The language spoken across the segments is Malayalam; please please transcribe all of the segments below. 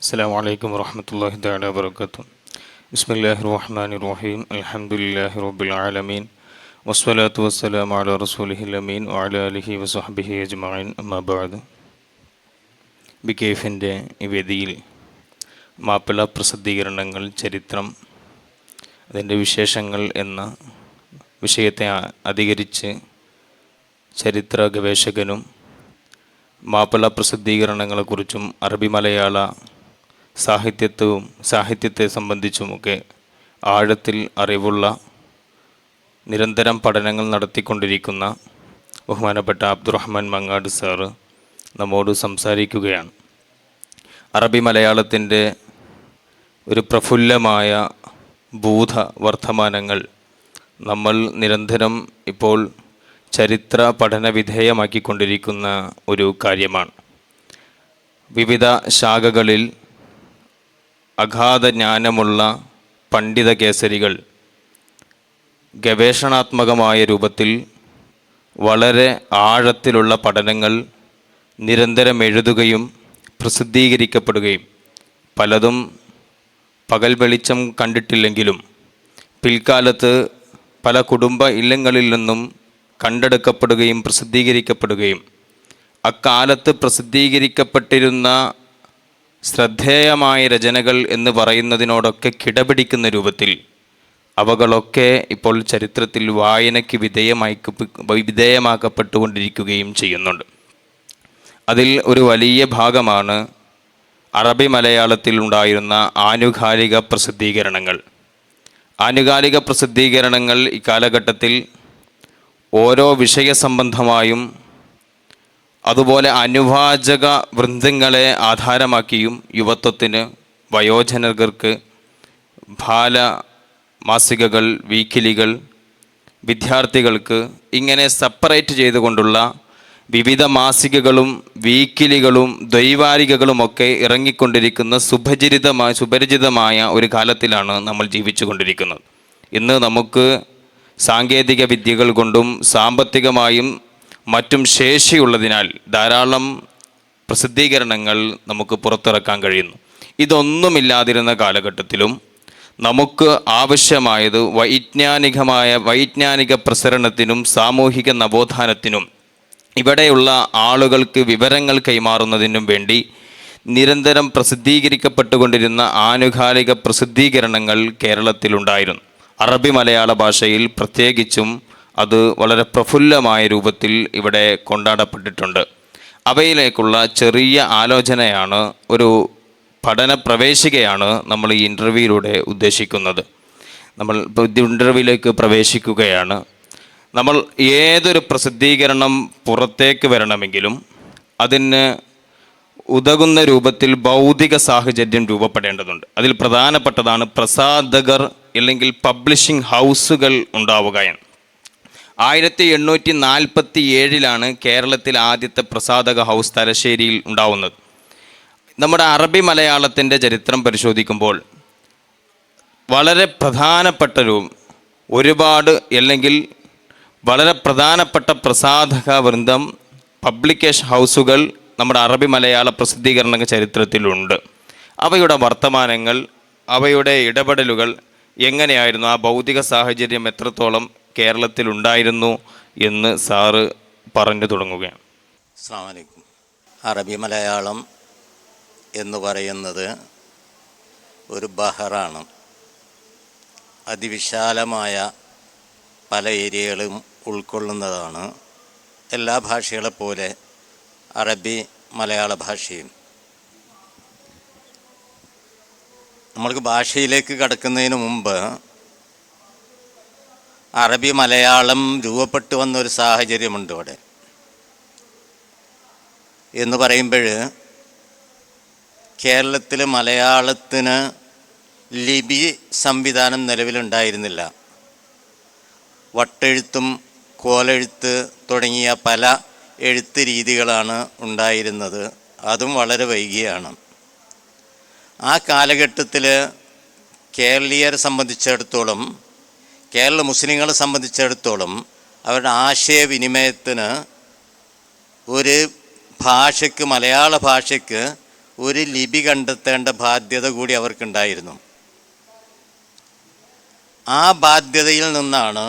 السلام عليكم ورحمة الله تعالى وبركاته. بسم الله الرحمن الرحيم. الحمد لله رب العالمين والصلاة والسلام على رسوله الأمين وعلى آله وصحبه أجمعين أما بعد. ബികെഎഫിൻ്റെ ഈ വേദിയിൽ മാപ്പിള പ്രസിദ്ധീകരണങ്ങൾ ചരിത്രം അതിൻ്റെ വിശേഷങ്ങൾ എന്ന വിഷയത്തെ അധികരിച്ച് ചരിത്ര ഗവേഷകനും മാപ്പിള പ്രസിദ്ധീകരണങ്ങളെക്കുറിച്ചും അറബി മലയാള സാഹിത്യത്തെ സംബന്ധിച്ചുമൊക്കെ ആഴത്തിൽ അറിവുള്ള നിരന്തരം പഠനങ്ങൾ നടത്തിക്കൊണ്ടിരിക്കുന്ന ബഹുമാനപ്പെട്ട അബ്ദുറഹ്മാൻ മങ്ങാട് സാറ് നമ്മോട് സംസാരിക്കുകയാണ്. അറബി മലയാളത്തിൻ്റെ ഒരു പ്രഫുല്ലമായ ഭൂത വർത്തമാനങ്ങൾ നമ്മൾ നിരന്തരം ഇപ്പോൾ ചരിത്ര പഠന വിധേയമാക്കിക്കൊണ്ടിരിക്കുന്ന ഒരു കാര്യമാണ്. വിവിധ ശാഖകളിൽ അഗാധ ജ്ഞാനമുള്ള പണ്ഡിത കേസരികൾ ഗവേഷണാത്മകമായ രൂപത്തിൽ വളരെ ആഴത്തിലുള്ള പഠനങ്ങൾ നിരന്തരം എഴുതുകയും പ്രസിദ്ധീകരിക്കപ്പെടുകയും പലതും പകൽ വെളിച്ചം കണ്ടിട്ടില്ലെങ്കിലും പിൽക്കാലത്ത് പല കുടുംബ ഇല്ലങ്ങളിൽ നിന്നും കണ്ടെടുക്കപ്പെടുകയും പ്രസിദ്ധീകരിക്കപ്പെടുകയും അക്കാലത്ത് പ്രസിദ്ധീകരിക്കപ്പെട്ടിരുന്ന ശ്രദ്ധേയമായ രചനകൾ എന്ന് പറയുന്നതിനോടൊക്കെ കിടപിടിക്കുന്ന രൂപത്തിൽ അവകളൊക്കെ ഇപ്പോൾ ചരിത്രത്തിൽ വായനയ്ക്ക് വിധേയമാക്കപ്പെട്ടുകൊണ്ടിരിക്കുകയും ചെയ്യുന്നുണ്ട്. അതിൽ ഒരു വലിയ ഭാഗമാണ് അറബി മലയാളത്തിൽ ഉണ്ടായിരുന്ന ആനുകാലിക പ്രസിദ്ധീകരണങ്ങൾ. ആനുകാലിക പ്രസിദ്ധീകരണങ്ങൾ ഇക്കാലഘട്ടത്തിൽ ഓരോ വിഷയസംബന്ധമായും അതുപോലെ അനുവാചക വൃന്ദങ്ങളെ ആധാരമാക്കിയും യുവത്വത്തിന്, വയോജനകർക്ക്, ബാലമാസികകൾ, വീക്കിലികൾ, വിദ്യാർത്ഥികൾക്ക് ഇങ്ങനെ സെപ്പറേറ്റ് ചെയ്തുകൊണ്ടുള്ള വിവിധ മാസികകളും വീക്കിലികളും ദ്വൈവാരികകളുമൊക്കെ ഇറങ്ങിക്കൊണ്ടിരിക്കുന്ന സുപരിചിതമായ ഒരു കാലത്തിലാണ് നമ്മൾ ജീവിച്ചു കൊണ്ടിരിക്കുന്നത്. ഇന്ന് നമുക്ക് സാങ്കേതിക വിദ്യകൾ കൊണ്ടും സാമ്പത്തികമായും മറ്റും ശേഷിയുള്ളതിനാൽ ധാരാളം പ്രസിദ്ധീകരണങ്ങൾ നമുക്ക് പുറത്തിറക്കാൻ കഴിയുന്നു. ഇതൊന്നുമില്ലാതിരുന്ന കാലഘട്ടത്തിലും നമുക്ക് ആവശ്യമായത് വൈജ്ഞാനിക പ്രസരണത്തിനും സാമൂഹിക നവോത്ഥാനത്തിനും ഇവിടെയുള്ള ആളുകൾക്ക് വിവരങ്ങൾ കൈമാറുന്നതിനും വേണ്ടി നിരന്തരം പ്രസിദ്ധീകരിക്കപ്പെട്ടുകൊണ്ടിരുന്ന ആനുകാലിക പ്രസിദ്ധീകരണങ്ങൾ കേരളത്തിലുണ്ടായിരുന്നു. അറബി മലയാള ഭാഷയിൽ പ്രത്യേകിച്ചും അത് വളരെ പ്രഫുല്ലമായ രൂപത്തിൽ ഇവിടെ കൊണ്ടാടപ്പെട്ടിട്ടുണ്ട്. അവയിലേക്കുള്ള ചെറിയ ആലോചനയാണ്, ഒരു പഠന പ്രവേശികയാണ് നമ്മൾ ഈ ഇൻ്റർവ്യൂയിലൂടെ ഉദ്ദേശിക്കുന്നത്. നമ്മൾ ഇൻ്റർവ്യൂയിലേക്ക് പ്രവേശിക്കുകയാണ്. നമ്മൾ ഏതൊരു പ്രസിദ്ധീകരണം പുറത്തേക്ക് വരണമെങ്കിലും അതിന് ഉതകുന്ന രൂപത്തിൽ ഭൗതിക സാഹചര്യം രൂപപ്പെടേണ്ടതുണ്ട്. അതിൽ പ്രധാനപ്പെട്ടതാണ് പ്രസാധകർ അല്ലെങ്കിൽ പബ്ലിഷിംഗ് ഹൗസുകൾ ഉണ്ടാവുകയാണ്. 1847 കേരളത്തിൽ ആദ്യത്തെ പ്രസാധക ഹൗസ് തലശ്ശേരിയിൽ ഉണ്ടാവുന്നത്. നമ്മുടെ അറബി മലയാളത്തിൻ്റെ ചരിത്രം പരിശോധിക്കുമ്പോൾ വളരെ പ്രധാനപ്പെട്ട പ്രസാധക വൃന്ദം, പബ്ലിക്കേഷൻ ഹൗസുകൾ നമ്മുടെ അറബി മലയാള പ്രസിദ്ധീകരണ ചരിത്രത്തിലുണ്ട്. അവയുടെ വർത്തമാനങ്ങൾ, അവയുടെ ഇടപെടലുകൾ എങ്ങനെയായിരുന്നു, ആ ഭൗതിക സാഹചര്യം എത്രത്തോളം കേരളത്തിലുണ്ടായിരുന്നു എന്ന് സാറ് പറഞ്ഞു തുടങ്ങുകയാണ്. അസ്സലാമു അലൈക്കും. അറബി മലയാളം എന്ന് പറയുന്നത് ഒരു ബഹറാണ്. അതിവിശാലമായ പല ഏരിയകളും ഉൾക്കൊള്ളുന്നതാണ്. എല്ലാ ഭാഷകളെപ്പോലെ അറബി മലയാള ഭാഷയും. നമ്മൾക്ക് ഭാഷയിലേക്ക് കടക്കുന്നതിന് മുമ്പ് അറബി മലയാളം രൂപപ്പെട്ടു വന്നൊരു സാഹചര്യമുണ്ട് ഇവിടെ എന്ന് പറയുമ്പോൾ, കേരളത്തിൽ മലയാളത്തിന് ലിപി സംവിധാനം നിലവിലുണ്ടായിരുന്നില്ല. വട്ടെഴുത്തും കോലെഴുത്ത് തുടങ്ങിയ പല എഴുത്ത് രീതികളാണ് ഉണ്ടായിരുന്നത്. അതും വളരെ വൈകിയാണ്. ആ കാലഘട്ടത്തിൽ കേരളീയരെ സംബന്ധിച്ചിടത്തോളം, കേരള മുസ്ലിങ്ങളെ സംബന്ധിച്ചിടത്തോളം അവരുടെ ആശയവിനിമയത്തിന് ഒരു ഭാഷയ്ക്ക്, മലയാള ഭാഷയ്ക്ക് ഒരു ലിപി കണ്ടെത്തേണ്ട ബാധ്യത കൂടി അവർക്കുണ്ടായിരുന്നു. ആ ബാധ്യതയിൽ നിന്നാണ്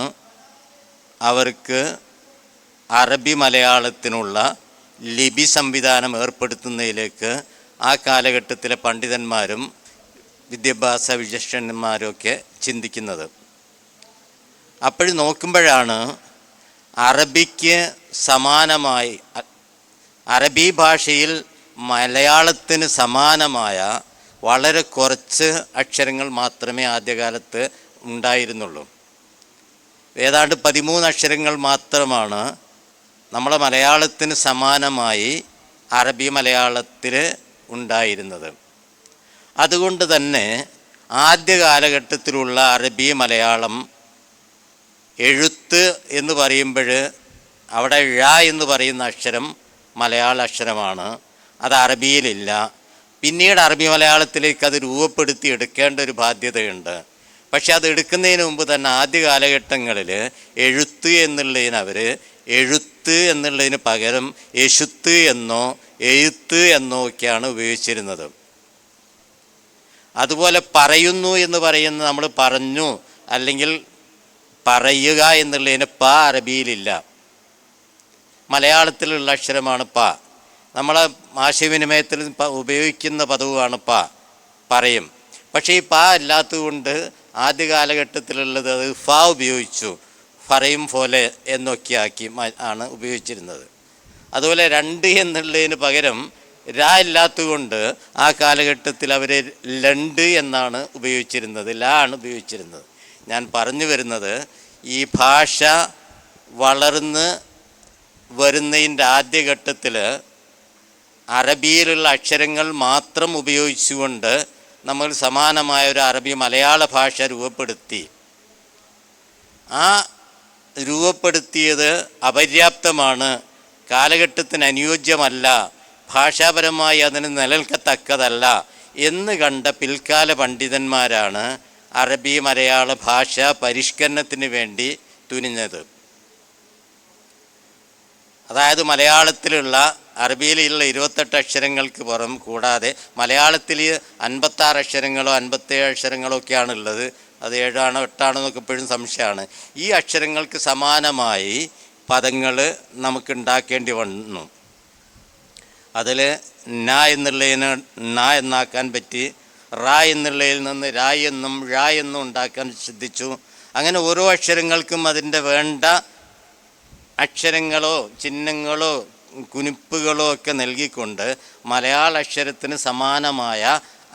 അവർക്ക് അറബി മലയാളത്തിനുള്ള ലിപി സംവിധാനം ഏർപ്പെടുത്തുന്നതിലേക്ക് ആ കാലഘട്ടത്തിലെ പണ്ഡിതന്മാരും വിദ്യാഭ്യാസ വിചക്ഷണന്മാരൊക്കെ ചിന്തിക്കുന്നത്. അപ്പോൾ നോക്കുമ്പോഴാണ് അറബിക്ക് സമാനമായി, അറബി ഭാഷയിൽ മലയാളത്തിന് സമാനമായ വളരെ കുറച്ച് അക്ഷരങ്ങൾ മാത്രമേ ആദ്യകാലത്ത് ഉണ്ടായിരുന്നുള്ളൂ. ഏതാണ്ട് 13 അക്ഷരങ്ങൾ മാത്രമാണ് നമ്മളെ മലയാളത്തിന് സമാനമായി അറബി മലയാളത്തിൽ ഉണ്ടായിരുന്നത്. അതുകൊണ്ട് തന്നെ ആദ്യ കാലഘട്ടത്തിലുള്ള അറബി മലയാളം എഴുത്ത് എന്ന് പറയുമ്പോൾ അവിടെ ഴ എന്ന് പറയുന്ന അക്ഷരം മലയാള അക്ഷരമാണ്, അത് അറബിയിലില്ല. പിന്നീട് അറബി മലയാളത്തിലേക്ക് അത് രൂപപ്പെടുത്തി എടുക്കേണ്ട ഒരു ബാധ്യതയുണ്ട്. പക്ഷെ അത് എടുക്കുന്നതിന് മുമ്പ് തന്നെ ആദ്യ കാലഘട്ടങ്ങളിൽ എഴുത്ത് എന്നുള്ളതിന് അവർ എഴുത്ത് എന്നുള്ളതിന് പകരം എഴുത്ത് എന്നോ എഴുത്ത് എന്നോ ഒക്കെയാണ് ഉപയോഗിച്ചിരുന്നത്. അതുപോലെ പറയുന്നു എന്ന് പറയുന്നത് നമ്മൾ പറഞ്ഞു അല്ലെങ്കിൽ പറയുക എന്നുള്ളതിന് പ അറബിയിലില്ല, മലയാളത്തിലുള്ള അക്ഷരമാണ് പ. നമ്മളെ ആശയവിനിമയത്തിൽ ഉപയോഗിക്കുന്ന പദവുമാണ് പ, പറയും. പക്ഷേ ഈ പ അല്ലാത്തതുകൊണ്ട് ആദ്യ കാലഘട്ടത്തിലുള്ളത് അത് ഫ ഉപയോഗിച്ചു, പറയും പോലെ എന്നൊക്കെ ആക്കി ആണ് ഉപയോഗിച്ചിരുന്നത്. അതുപോലെ രണ്ട് എന്നുള്ളതിന് പകരം ര ഇല്ലാത്തതുകൊണ്ട് ആ കാലഘട്ടത്തിൽ അവർ ലണ്ട് എന്നാണ് ഉപയോഗിച്ചിരുന്നത്, ല ആണ് ഉപയോഗിച്ചിരുന്നത്. ഞാൻ പറഞ്ഞു വരുന്നത്, ഈ ഭാഷ വളർന്ന് വരുന്നതിൻ്റെ ആദ്യഘട്ടത്തിൽ അറബിയിലുള്ള അക്ഷരങ്ങൾ മാത്രം ഉപയോഗിച്ചുകൊണ്ട് നമ്മൾ സമാനമായ ഒരു അറബി മലയാള ഭാഷ രൂപപ്പെടുത്തി. ആ രൂപപ്പെടുത്തിയത് അപര്യാപ്തമാണ്, കാലഘട്ടത്തിന് അനുയോജ്യമല്ല, ഭാഷാപരമായി അതിന് നിലനിൽക്കത്തക്കതല്ല എന്ന് കണ്ട പിൽക്കാല പണ്ഡിതന്മാരാണ് അറബി മലയാള ഭാഷ പരിഷ്കരണത്തിന് വേണ്ടി തുനിഞ്ഞത്. അതായത് മലയാളത്തിലുള്ള അറബിയിലുള്ള 28 അക്ഷരങ്ങൾക്ക് പുറം കൂടാതെ മലയാളത്തിൽ 56 അക്ഷരങ്ങളോ 57 അക്ഷരങ്ങളോ ഒക്കെയാണ് ഉള്ളത്. അത് 7 ആണോ 8 ആണോ എന്നൊക്കെ ഇപ്പോഴും സംശയമാണ്. ഈ അക്ഷരങ്ങൾക്ക് സമാനമായി പദങ്ങൾ നമുക്ക് ഉണ്ടാക്കേണ്ടി വന്നു. അതിൽ ന എന്നുള്ളതിന് ന എന്നാക്കാൻ പറ്റി, റ എന്നുള്ളതിൽ നിന്ന് ര എന്നും ഴ എന്നും ഉണ്ടാക്കാൻ ശ്രദ്ധിച്ചു. അങ്ങനെ ഓരോ അക്ഷരങ്ങൾക്കും അതിൻ്റെ വേണ്ട അക്ഷരങ്ങളോ ചിഹ്നങ്ങളോ കുനിപ്പുകളോ ഒക്കെ നൽകിക്കൊണ്ട് മലയാള അക്ഷരത്തിന് സമാനമായ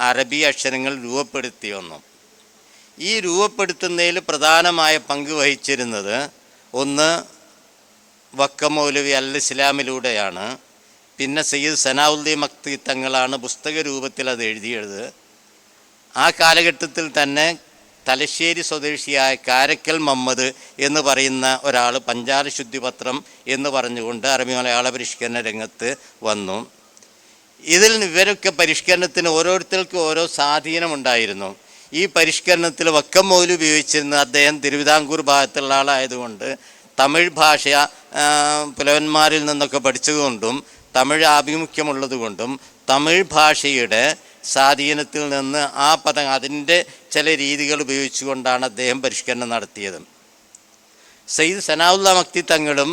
അറബി അക്ഷരങ്ങൾ രൂപപ്പെടുത്തി വന്നു. ഈ രൂപപ്പെടുത്തുന്നതിൽ പ്രധാനമായ പങ്ക് വഹിച്ചിരുന്നത് ഒന്ന് വക്ക മൗലവി അൽ ഇസ്ലാമിലൂടെയാണ്. പിന്നെ സയ്യിദ് സനാഉദ്ദീൻ മക്തി തങ്ങളാണ് പുസ്തക രൂപത്തിൽ അത് എഴുതിയത്. ആ കാലഘട്ടത്തിൽ തന്നെ തലശ്ശേരി സ്വദേശിയായ കാരക്കൽ മുഹമ്മദ് എന്ന് പറയുന്ന ഒരാൾ പഞ്ചാര ശുദ്ധിപത്രം എന്ന് പറഞ്ഞുകൊണ്ട് അറബി മലയാള പരിഷ്കരണ രംഗത്ത് വന്നു. ഇതിൽ ഇവരൊക്കെ പരിഷ്കരണത്തിന് ഓരോരുത്തർക്കും ഓരോ സ്വാധീനമുണ്ടായിരുന്നു. ഈ പരിഷ്കരണത്തിൽ വക്കം മൗലവി ഉപയോഗിച്ചിരുന്ന അദ്ദേഹം തിരുവിതാംകൂർ ഭാഗത്തുള്ള ആളായതുകൊണ്ട് തമിഴ് ഭാഷ പുലവന്മാരിൽ നിന്നൊക്കെ പഠിച്ചതുകൊണ്ടും തമിഴ് ആഭിമുഖ്യമുള്ളതുകൊണ്ടും തമിഴ് ഭാഷയുടെ സ്വാധീനത്തിൽ നിന്ന് ആ പദം അതിൻ്റെ ചില രീതികൾ ഉപയോഗിച്ചുകൊണ്ടാണ് അദ്ദേഹം പരിഷ്കരണം നടത്തിയത്. സയ്യിദ് സനാഉല്ലാ മക്തി തങ്ങളും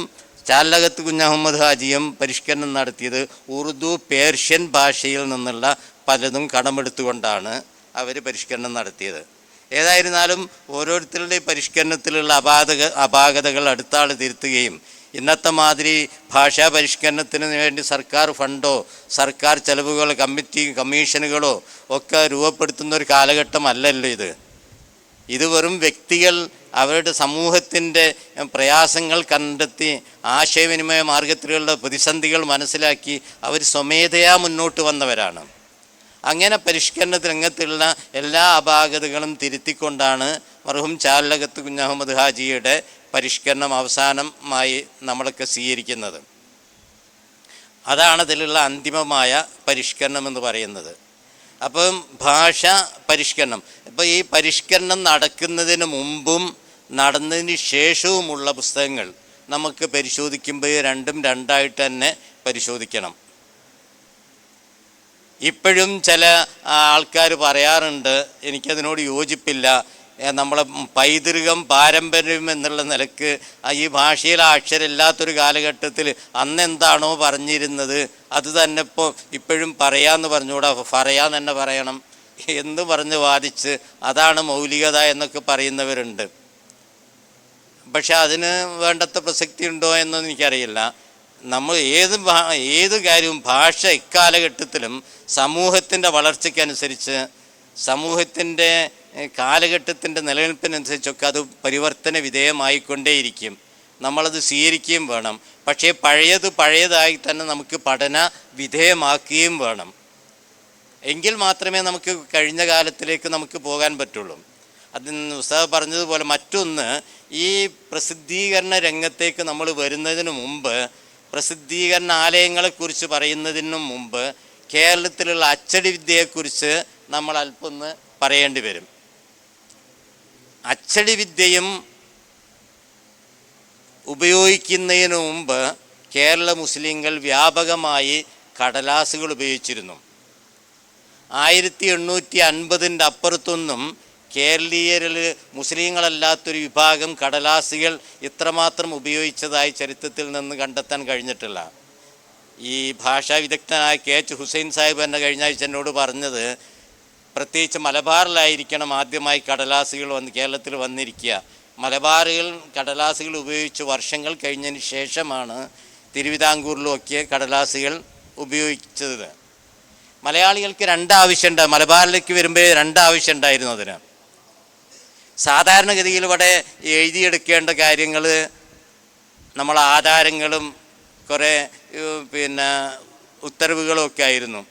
ചാലകത്ത് കുഞ്ഞഹമ്മദ് ഹാജിയും പരിഷ്കരണം നടത്തിയത് ഉറുദു പേർഷ്യൻ ഭാഷയിൽ നിന്നുള്ള പലതും കടമെടുത്തുകൊണ്ടാണ് അവർ പരിഷ്കരണം നടത്തിയത്. ഏതായിരുന്നാലും ഓരോരുത്തരുടെ പരിഷ്കരണത്തിലുള്ള അപാകതകൾ അടുത്ത ആൾ തിരുത്തുകയും ഇന്നത്തെ മാതിരി ഭാഷാ പരിഷ്കരണത്തിന് വേണ്ടി സർക്കാർ ഫണ്ടോ സർക്കാർ ചെലവുകളോ കമ്മീഷനുകളോ ഒക്കെ രൂപപ്പെടുത്തുന്ന ഒരു കാലഘട്ടമല്ലല്ലോ ഇത് വെറും വ്യക്തികൾ അവരുടെ സമൂഹത്തിൻ്റെ പ്രയാസങ്ങൾ കണ്ടെത്തി ആശയവിനിമയ മാർഗത്തിലുള്ള പ്രതിസന്ധികൾ മനസ്സിലാക്കി അവർ സ്വമേധയാ മുന്നോട്ട് വന്നവരാണ്. അങ്ങനെ പരിഷ്കരണ രംഗത്തുള്ള എല്ലാ അപാകതകളും തിരുത്തിക്കൊണ്ടാണ് മർഹൂം ചാലകത്ത് കുഞ്ഞഹമ്മദ് ഹാജിയുടെ പരിഷ്കരണം അവസാനമായി നമ്മളൊക്കെ സ്വീകരിക്കുന്നത്. അതാണ് അതിലുള്ള അന്തിമമായ പരിഷ്കരണം എന്ന് പറയുന്നത്. അപ്പം ഭാഷ പരിഷ്കരണം, ഇപ്പോൾ ഈ പരിഷ്കരണം നടക്കുന്നതിന് മുമ്പും നടന്നതിന് ശേഷവുമുള്ള പുസ്തകങ്ങൾ നമുക്ക് പരിശോധിക്കുമ്പോൾ രണ്ടും രണ്ടായിട്ട് തന്നെ പരിശോധിക്കണം. ഇപ്പോഴും ചില ആൾക്കാർ പറയാറുണ്ട്, എനിക്കതിനോട് യോജിപ്പില്ല, നമ്മളെ പൈതൃകം പാരമ്പര്യം എന്നുള്ള നിലക്ക് ഈ ഭാഷയിൽ അക്ഷരമില്ലാത്തൊരു കാലഘട്ടത്തിൽ അന്നെന്താണോ പറഞ്ഞിരുന്നത് അത് തന്നെ ഇപ്പോഴും പറയാമെന്ന് പറഞ്ഞുകൂടാ, പറയാൻ തന്നെ പറയണം എന്ന് പറഞ്ഞ് വാദിച്ച് അതാണ് മൗലികത എന്നൊക്കെ പറയുന്നവരുണ്ട്. പക്ഷെ അതിന് വേണ്ടത്ര പ്രസക്തി ഉണ്ടോ എന്നൊന്നും എനിക്കറിയില്ല. നമ്മൾ ഏത് കാര്യവും ഭാഷ ഇക്കാലഘട്ടത്തിലും സമൂഹത്തിൻ്റെ വളർച്ചയ്ക്കനുസരിച്ച് സമൂഹത്തിൻ്റെ കാലഘട്ടത്തിൻ്റെ നിലനിൽപ്പിനനുസരിച്ചൊക്കെ അത് പരിവർത്തന വിധേയമായിക്കൊണ്ടേയിരിക്കും. നമ്മളത് സ്വീകരിക്കുകയും വേണം. പക്ഷേ പഴയതായി തന്നെ നമുക്ക് പഠന വിധേയമാക്കുകയും വേണം. എങ്കിൽ മാത്രമേ നമുക്ക് കഴിഞ്ഞ കാലത്തിലേക്ക് നമുക്ക് പോകാൻ പറ്റുള്ളൂ. അതിന് ഉസ്താദ് പറഞ്ഞതുപോലെ മറ്റൊന്ന്, ഈ പ്രസിദ്ധീകരണ രംഗത്തേക്ക് നമ്മൾ വരുന്നതിന് മുമ്പ്, പ്രസിദ്ധീകരണാലയങ്ങളെക്കുറിച്ച് പറയുന്നതിന് മുമ്പ് കേരളത്തിലുള്ള അച്ചടി വിദ്യയെക്കുറിച്ച് നമ്മൾ അല്പം ഒന്ന് പറയേണ്ടി വരും. അച്ചടി വിദ്യയും ഉപയോഗിക്കുന്നതിന് മുമ്പ് കേരള മുസ്ലിങ്ങൾ വ്യാപകമായി കടലാസുകൾ ഉപയോഗിച്ചിരുന്നു. 1850 അപ്പുറത്തൊന്നും കേരളീയരിൽ മുസ്ലിങ്ങളല്ലാത്തൊരു വിഭാഗം കടലാസുകൾ ഇത്രമാത്രം ഉപയോഗിച്ചതായി ചരിത്രത്തിൽ നിന്ന് കണ്ടെത്താൻ കഴിഞ്ഞിട്ടില്ല. ഈ ഭാഷാ വിദഗ്ധനായ KH ഹുസൈൻ സാഹിബ് എന്നെ കഴിഞ്ഞ ആഴ്ച എന്നോട് പറഞ്ഞത്, പ്രത്യേകിച്ച് മലബാറിലായിരിക്കണം ആദ്യമായി കടലാസുകൾ കേരളത്തിൽ വന്നിരിക്കുക. കടലാസുകൾ ഉപയോഗിച്ച് വർഷങ്ങൾ കഴിഞ്ഞതിന് ശേഷമാണ് തിരുവിതാംകൂറിലുമൊക്കെ കടലാസുകൾ ഉപയോഗിച്ചത്. മലയാളികൾക്ക് രണ്ടാവശ്യമുണ്ട്. മലബാറിലേക്ക് വരുമ്പോൾ രണ്ടാവശ്യം ഉണ്ടായിരുന്നു. അതിന് സാധാരണഗതിയിൽ ഇവിടെ എഴുതിയെടുക്കേണ്ട കാര്യങ്ങൾ നമ്മൾ ആധാരങ്ങളും കുറേ ഉത്തരവുകളും ഒക്കെ ആയിരുന്നു.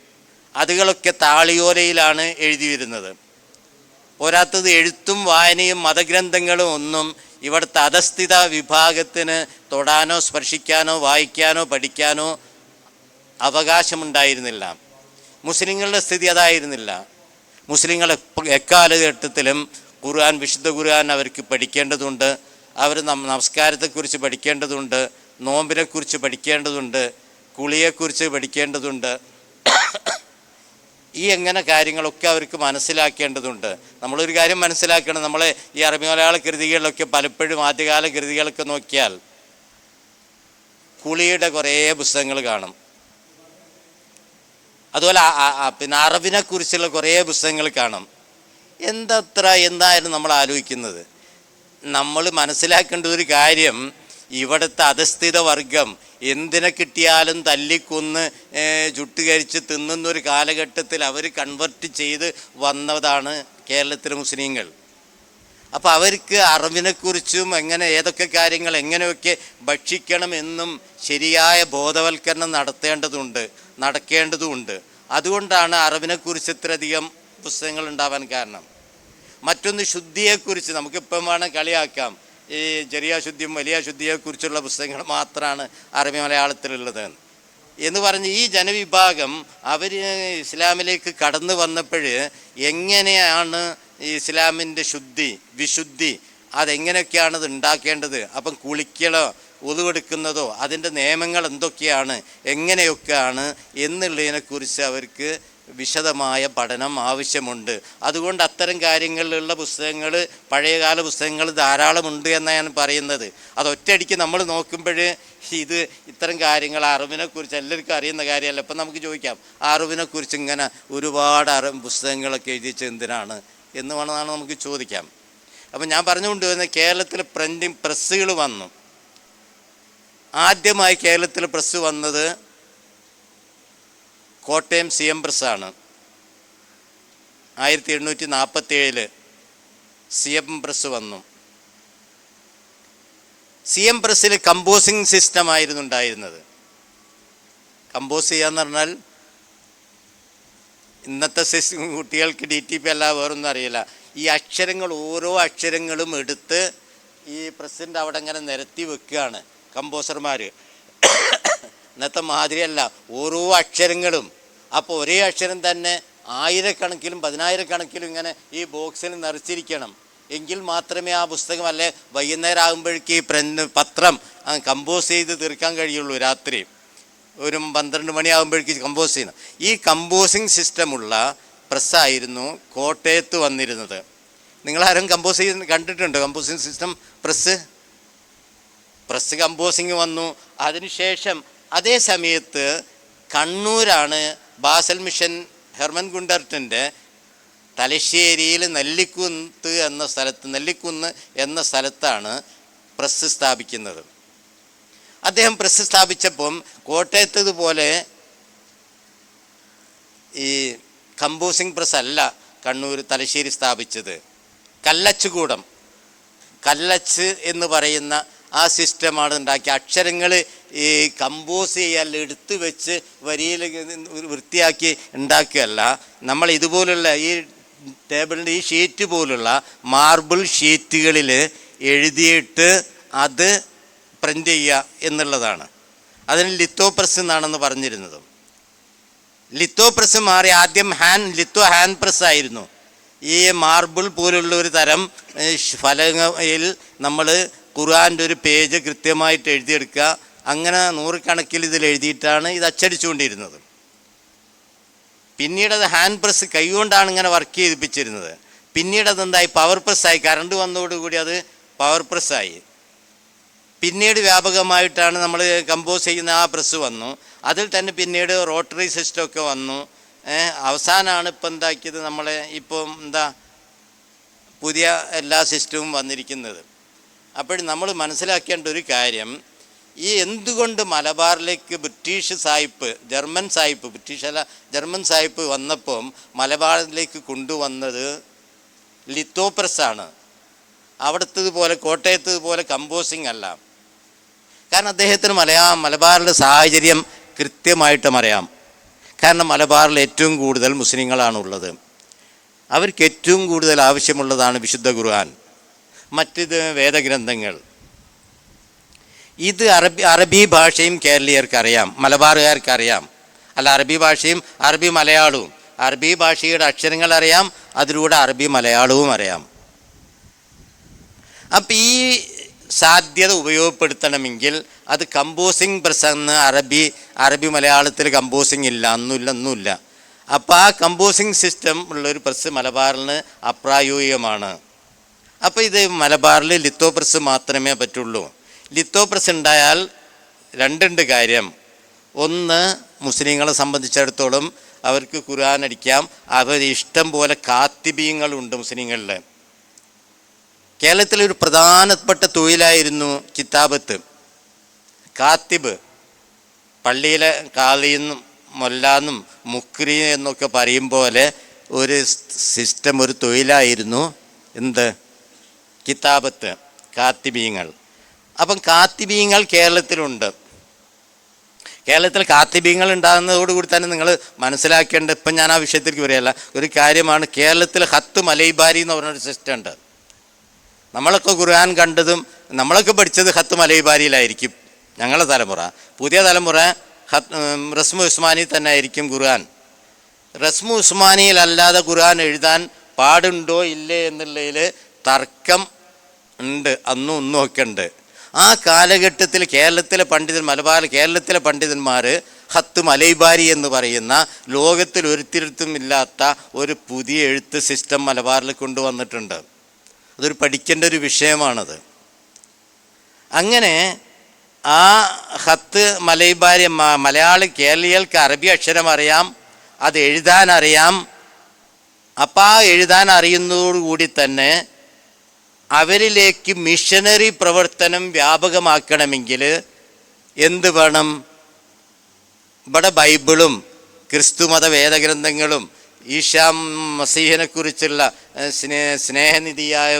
അതുകളൊക്കെ താളിയോലയിലാണ് എഴുതി വരുന്നത്. പോരാത്തത് എഴുത്തും വായനയും മതഗ്രന്ഥങ്ങളും ഒന്നും ഇവിടുത്തെ അധസ്ഥിത വിഭാഗത്തിന് തൊടാനോ സ്പർശിക്കാനോ വായിക്കാനോ പഠിക്കാനോ അവകാശമുണ്ടായിരുന്നില്ല. മുസ്ലിങ്ങളുടെ സ്ഥിതി അതായിരുന്നില്ല. മുസ്ലിങ്ങൾ എക്കാലഘട്ടത്തിലും വിശുദ്ധ ഖുർആൻ അവർക്ക് പഠിക്കേണ്ടതുണ്ട്. അവർ നമസ്കാരത്തെക്കുറിച്ച് പഠിക്കേണ്ടതുണ്ട്, നോമ്പിനെക്കുറിച്ച് പഠിക്കേണ്ടതുണ്ട്, കുളിയെക്കുറിച്ച് പഠിക്കേണ്ടതുണ്ട്. ഈ കാര്യങ്ങളൊക്കെ അവർക്ക് മനസ്സിലാക്കേണ്ടതുണ്ട്. നമ്മളൊരു കാര്യം മനസ്സിലാക്കണം, നമ്മളെ ഈ അറബി മലയാള കൃതികളിലൊക്കെ പലപ്പോഴും ആദ്യകാല കൃതികളൊക്കെ നോക്കിയാൽ കുളിയുടെ കുറേ പുസ്തകങ്ങൾ കാണും. അതുപോലെ അറബിനെക്കുറിച്ചുള്ള കുറേ പുസ്തകങ്ങൾ കാണും. എന്തായിരുന്നു നമ്മൾ ആലോചിക്കുന്നത്? നമ്മൾ മനസ്സിലാക്കേണ്ട ഒരു കാര്യം, ഇവിടുത്തെ അധസ്ഥിത വർഗം എന്തിനെ കിട്ടിയാലും തല്ലിക്കൊന്ന് ചുട്ടുകരിച്ച് തിന്നുന്നൊരു കാലഘട്ടത്തിൽ അവർ കൺവെർട്ട് ചെയ്ത് വന്നതാണ് കേരളത്തിലെ മുസ്ലിങ്ങൾ. അപ്പോൾ അവർക്ക് അറിവിനെക്കുറിച്ചും ഏതൊക്കെ കാര്യങ്ങൾ എങ്ങനെയൊക്കെ ഭക്ഷിക്കണമെന്നും ശരിയായ ബോധവൽക്കരണം നടക്കേണ്ടതുണ്ട്. അതുകൊണ്ടാണ് അറിവിനെക്കുറിച്ച് ഇത്രയധികം പുസ്തകങ്ങൾ ഉണ്ടാവാൻ കാരണം. മറ്റൊന്ന്, ശുദ്ധിയെക്കുറിച്ച് നമുക്കിപ്പം വേണം കളിയാക്കാം. ഈ ചെറിയ ശുദ്ധിയും വലിയ ശുദ്ധിയെക്കുറിച്ചുള്ള പുസ്തകങ്ങൾ മാത്രമാണ് അറബി മലയാളത്തിലുള്ളത് എന്ന് പറഞ്ഞ് ഈ ജനവിഭാഗം അവർ ഇസ്ലാമിലേക്ക് കടന്നു വന്നപ്പോൾ എങ്ങനെയാണ് ഇസ്ലാമിൻ്റെ വിശുദ്ധി അതെങ്ങനെയൊക്കെയാണ് ഇത് ഉണ്ടാക്കേണ്ടത്, അപ്പം കുളിക്കലോ ഉളുവെടുക്കുന്നതോ അതിൻ്റെ നിയമങ്ങൾ എന്തൊക്കെയാണ്, എങ്ങനെയൊക്കെയാണ് എന്നുള്ളതിനെക്കുറിച്ച് അവർക്ക് വിശദമായ പഠനം ആവശ്യമുണ്ട്. അതുകൊണ്ട് അത്തരം കാര്യങ്ങളിലുള്ള പുസ്തകങ്ങൾ, പഴയകാല പുസ്തകങ്ങൾ ധാരാളമുണ്ട് എന്നാണ് ഞാൻ പറയുന്നത്. അത് ഒറ്റയടിക്ക് നമ്മൾ നോക്കുമ്പോൾ ഇത് ഇത്തരം കാര്യങ്ങൾ അറിവിനെക്കുറിച്ച് എല്ലാവർക്കും അറിയുന്ന കാര്യമല്ല. ഇപ്പം നമുക്ക് ചോദിക്കാം, അറിവിനെക്കുറിച്ച് ഇങ്ങനെ ഒരുപാട് പുസ്തകങ്ങളൊക്കെ എഴുതിച്ച് എന്തിനാണ് എന്ന് വേണമെന്നാണ് നമുക്ക് ചോദിക്കാം. അപ്പം ഞാൻ പറഞ്ഞുകൊണ്ടുവരുന്ന കേരളത്തിൽ പ്രസ്സുകൾ വന്നു. ആദ്യമായി കേരളത്തിൽ പ്രസ് വന്നത് കോട്ടയം CM പ്രസ്സാണ്. 1847 CM പ്രസ് വന്നു. CM പ്രസ്സിൽ കമ്പോസിങ് സിസ്റ്റമായിരുന്നു ഉണ്ടായിരുന്നത്. കമ്പോസ് ചെയ്യാന്ന് പറഞ്ഞാൽ ഇന്നത്തെ കുട്ടികൾക്ക് DTP അല്ല വേറൊന്നും അറിയില്ല. ഈ അക്ഷരങ്ങൾ, ഓരോ അക്ഷരങ്ങളും എടുത്ത് ഈ പ്രസ്സിൻ്റെ അവിടെ ഇങ്ങനെ നിരത്തി വെക്കുകയാണ് കമ്പോസർമാർ. ഇന്നത്തെ മാതിരിയല്ല, ഓരോ അക്ഷരങ്ങളും. അപ്പോൾ ഒരേ അക്ഷരം തന്നെ ആയിരക്കണക്കിലും 10,000 ഇങ്ങനെ ഈ ബോക്സിൽ നിറച്ചിരിക്കണം. എങ്കിൽ മാത്രമേ ആ പുസ്തകം അല്ലെ വൈകുന്നേരം ആകുമ്പോഴേക്ക് ഈ പത്രം കമ്പോസ് ചെയ്ത് തീർക്കാൻ കഴിയുള്ളൂ രാത്രി. ഒരു 12 മണിയാകുമ്പോഴേക്ക് കമ്പോസ് ചെയ്യുന്നത്. ഈ കമ്പോസിങ് സിസ്റ്റമുള്ള പ്രസ്സായിരുന്നു കോട്ടയത്ത് വന്നിരുന്നത്. നിങ്ങളാരും കമ്പോസ് ചെയ്യുന്ന കണ്ടിട്ടുണ്ടോ? കമ്പോസിങ് സിസ്റ്റം പ്രസ് കമ്പോസിങ് വന്നു. അതിനുശേഷം അതേ സമയത്ത് കണ്ണൂരാണ് ബാസൽ മിഷൻ ഹെർമൻ ഗുണ്ടർട്ടിൻ്റെ തലശ്ശേരിയിൽ നെല്ലിക്കുന്ന് എന്ന സ്ഥലത്താണ് പ്രസ് സ്ഥാപിക്കുന്നത്. അദ്ദേഹം പ്രസ് സ്ഥാപിച്ചപ്പം കോട്ടയത്തതുപോലെ ഈ കമ്പോസിങ് പ്രസ് അല്ല കണ്ണൂർ തലശ്ശേരി സ്ഥാപിച്ചത്. കല്ലച്ച് എന്ന് പറയുന്ന ആ സിസ്റ്റമാണ് ഉണ്ടാക്കി. അക്ഷരങ്ങൾ ഈ കമ്പോസ് ചെയ്യാൻ എടുത്തു വെച്ച് വരിയിൽ വൃത്തിയാക്കി ഉണ്ടാക്കുകയല്ല. നമ്മൾ ഇതുപോലുള്ള ഈ ടേബിളിൻ്റെ ഈ ഷീറ്റ് പോലുള്ള മാർബിൾ ഷീറ്റുകളിൽ എഴുതിയിട്ട് അത് പ്രിൻ്റ് ചെയ്യുക എന്നുള്ളതാണ്. അതിന് ലിത്തോ പ്രസ് എന്നാണെന്ന് പറഞ്ഞിരുന്നത്. ലിത്തോ പ്രസ് മാറി ആദ്യം ലിത്തോ ഹാൻഡ് പ്രസ് ആയിരുന്നു. ഈ മാർബിൾ പോലുള്ള ഒരു തരം ഫലകയിൽ നമ്മൾ ഖുർആൻ്റെ ഒരു പേജ് കൃത്യമായിട്ട് എഴുതിയെടുക്കുക. അങ്ങനെ 100 കണക്കിൽ ഇതിൽ എഴുതിയിട്ടാണ് ഇത് അച്ചടിച്ചുകൊണ്ടിരുന്നത്. പിന്നീട് അത് ഹാൻഡ് പ്രസ് കൈകൊണ്ടാണ് ഇങ്ങനെ വർക്ക് ചെയ്യിപ്പിച്ചിരുന്നത്. പിന്നീട് അതെന്തായി? പവർ പ്രസ്സായി. കറണ്ട് വന്നതോടുകൂടി അത് പവർ പ്രസ്സായി. പിന്നീട് വ്യാപകമായിട്ടാണ് നമ്മൾ കമ്പോസ് ചെയ്യുന്ന ആ പ്രസ് വന്നു. അതിൽ തന്നെ പിന്നീട് റോട്ടറി സിസ്റ്റമൊക്കെ വന്നു. അവസാനമാണ് ഇപ്പം എന്താക്കിയത്, നമ്മളെ ഇപ്പം പുതിയ എല്ലാ സിസ്റ്റവും വന്നിരിക്കുന്നത്. അപ്പോൾ നമ്മൾ മനസ്സിലാക്കേണ്ട ഒരു കാര്യം, ഈ എന്തുകൊണ്ട് മലബാറിലേക്ക് ജർമ്മൻ സായിപ്പ് വന്നപ്പം മലബാറിലേക്ക് കൊണ്ടുവന്നത് ലിത്തോ പ്രസ്സാണ്. അവിടുത്തതുപോലെ കോട്ടയത്തതുപോലെ കമ്പോസിങ് അല്ല. കാരണം അദ്ദേഹത്തിന് മലബാറിലെ സാഹചര്യം കൃത്യമായിട്ടും അറിയാം. കാരണം മലബാറിൽ ഏറ്റവും കൂടുതൽ മുസ്ലിങ്ങളാണുള്ളത്. അവർക്ക് ഏറ്റവും കൂടുതൽ ആവശ്യമുള്ളതാണ് വിശുദ്ധ ഖുർആൻ, മറ്റിത് വേദഗ്രന്ഥങ്ങൾ. ഇത് അറബി ഭാഷയും കേരളീയർക്ക് അറിയാം, മലബാറുകാർക്ക് അറിയാം. അല്ല, അറബി ഭാഷയും അറബി മലയാളവും. അറബി ഭാഷയുടെ അക്ഷരങ്ങൾ അറിയാം, അതിലൂടെ അറബി മലയാളവും അറിയാം. അപ്പം ഈ സാധ്യത ഉപയോഗപ്പെടുത്തണമെങ്കിൽ അത് കമ്പോസിങ് പ്രസ് എന്ന് അറബി മലയാളത്തിൽ കമ്പോസിങ് ഇല്ല, ഒന്നുമില്ല. അപ്പോൾ ആ കമ്പോസിങ് സിസ്റ്റം ഉള്ളൊരു പ്രസ് മലബാറിന് അപ്രായോഗികമാണ്. അപ്പോൾ ഇത് മലബാറിൽ ലിത്തോ പ്രസ് മാത്രമേ പറ്റുള്ളൂ. ലിത്തോ പ്രസ് ഉണ്ടായാൽ രണ്ടുണ്ട് കാര്യം. ഒന്ന്, മുസ്ലിങ്ങളെ സംബന്ധിച്ചിടത്തോളം അവർക്ക് ഖുർആൻ അടിക്കാം. അവർ ഇഷ്ടം പോലെ കാത്തിബീങ്ങളുണ്ട് മുസ്ലിങ്ങളിൽ. കേരളത്തിലൊരു പ്രധാനപ്പെട്ട തൊഴിലായിരുന്നു കിതാബത്ത്. കാത്തിബ്, പള്ളിയിലെ കാളിയെന്നും മൊല്ലാന്നും മുക്രി എന്നൊക്കെ പറയും പോലെ ഒരു സിസ്റ്റം, ഒരു തൊഴിലായിരുന്നു കിതാബത്ത്, കാത്തിബീങ്ങൾ. അപ്പം കാത്തിബീങ്ങൾ കേരളത്തിലുണ്ട്. കേരളത്തിൽ കാത്തിബീങ്ങൾ ഉണ്ടാകുന്നതോടുകൂടി തന്നെ നിങ്ങൾ മനസ്സിലാക്കേണ്ട, ഇപ്പം ഞാൻ ആ വിഷയത്തിലേക്ക് വരികയല്ല, ഒരു കാര്യമാണ്. കേരളത്തിൽ ഖത്ത് മലൈബാരി എന്ന് പറഞ്ഞൊരു സിസ്റ്റം ഉണ്ട്. നമ്മളൊക്കെ ഖുർആൻ കണ്ടതും നമ്മളൊക്കെ പഠിച്ചത് ഖത്ത് മലൈബാരിയിലായിരിക്കും. ഞങ്ങളുടെ തലമുറ, പുതിയ തലമുറ റസ്മു ഉസ്മാനി തന്നെ ആയിരിക്കും ഖുർആൻ. റസ്മു ഉസ്മാനിയിലല്ലാതെ ഖുർആൻ എഴുതാൻ പാടുണ്ടോ ഇല്ലേ എന്നുള്ളതിൽ തർക്കം ഉണ്ട്, അന്നും ഒന്നും ഒക്കെ ഉണ്ട്. ആ കാലഘട്ടത്തിൽ കേരളത്തിലെ പണ്ഡിതന്മാർ ഖത്ത് മലൈബാരി എന്ന് പറയുന്ന ലോകത്തിൽ ഒരിടത്തും ഇല്ലാത്ത ഒരു പുതിയ എഴുത്ത് സിസ്റ്റം മലബാറിൽ കൊണ്ടുവന്നിട്ടുണ്ട്. അതൊരു പഠിക്കേണ്ട ഒരു വിഷയമാണത്. അങ്ങനെ ആ ഖത്ത് മലൈബാരി കേരളീയർക്ക് അറബി അക്ഷരം അറിയാം, അത് എഴുതാനറിയാം. അപ്പം ആ എഴുതാൻ അറിയുന്നതോടുകൂടി തന്നെ അവരിലേക്ക് മിഷനറി പ്രവർത്തനം വ്യാപകമാക്കണമെങ്കിൽ എന്ത് വേണം? ഇവിടെ ബൈബിളും ക്രിസ്തുമത വേദഗ്രന്ഥങ്ങളും ഈശാ മസീഹിനെക്കുറിച്ചുള്ള സ്നേഹനിധിയായ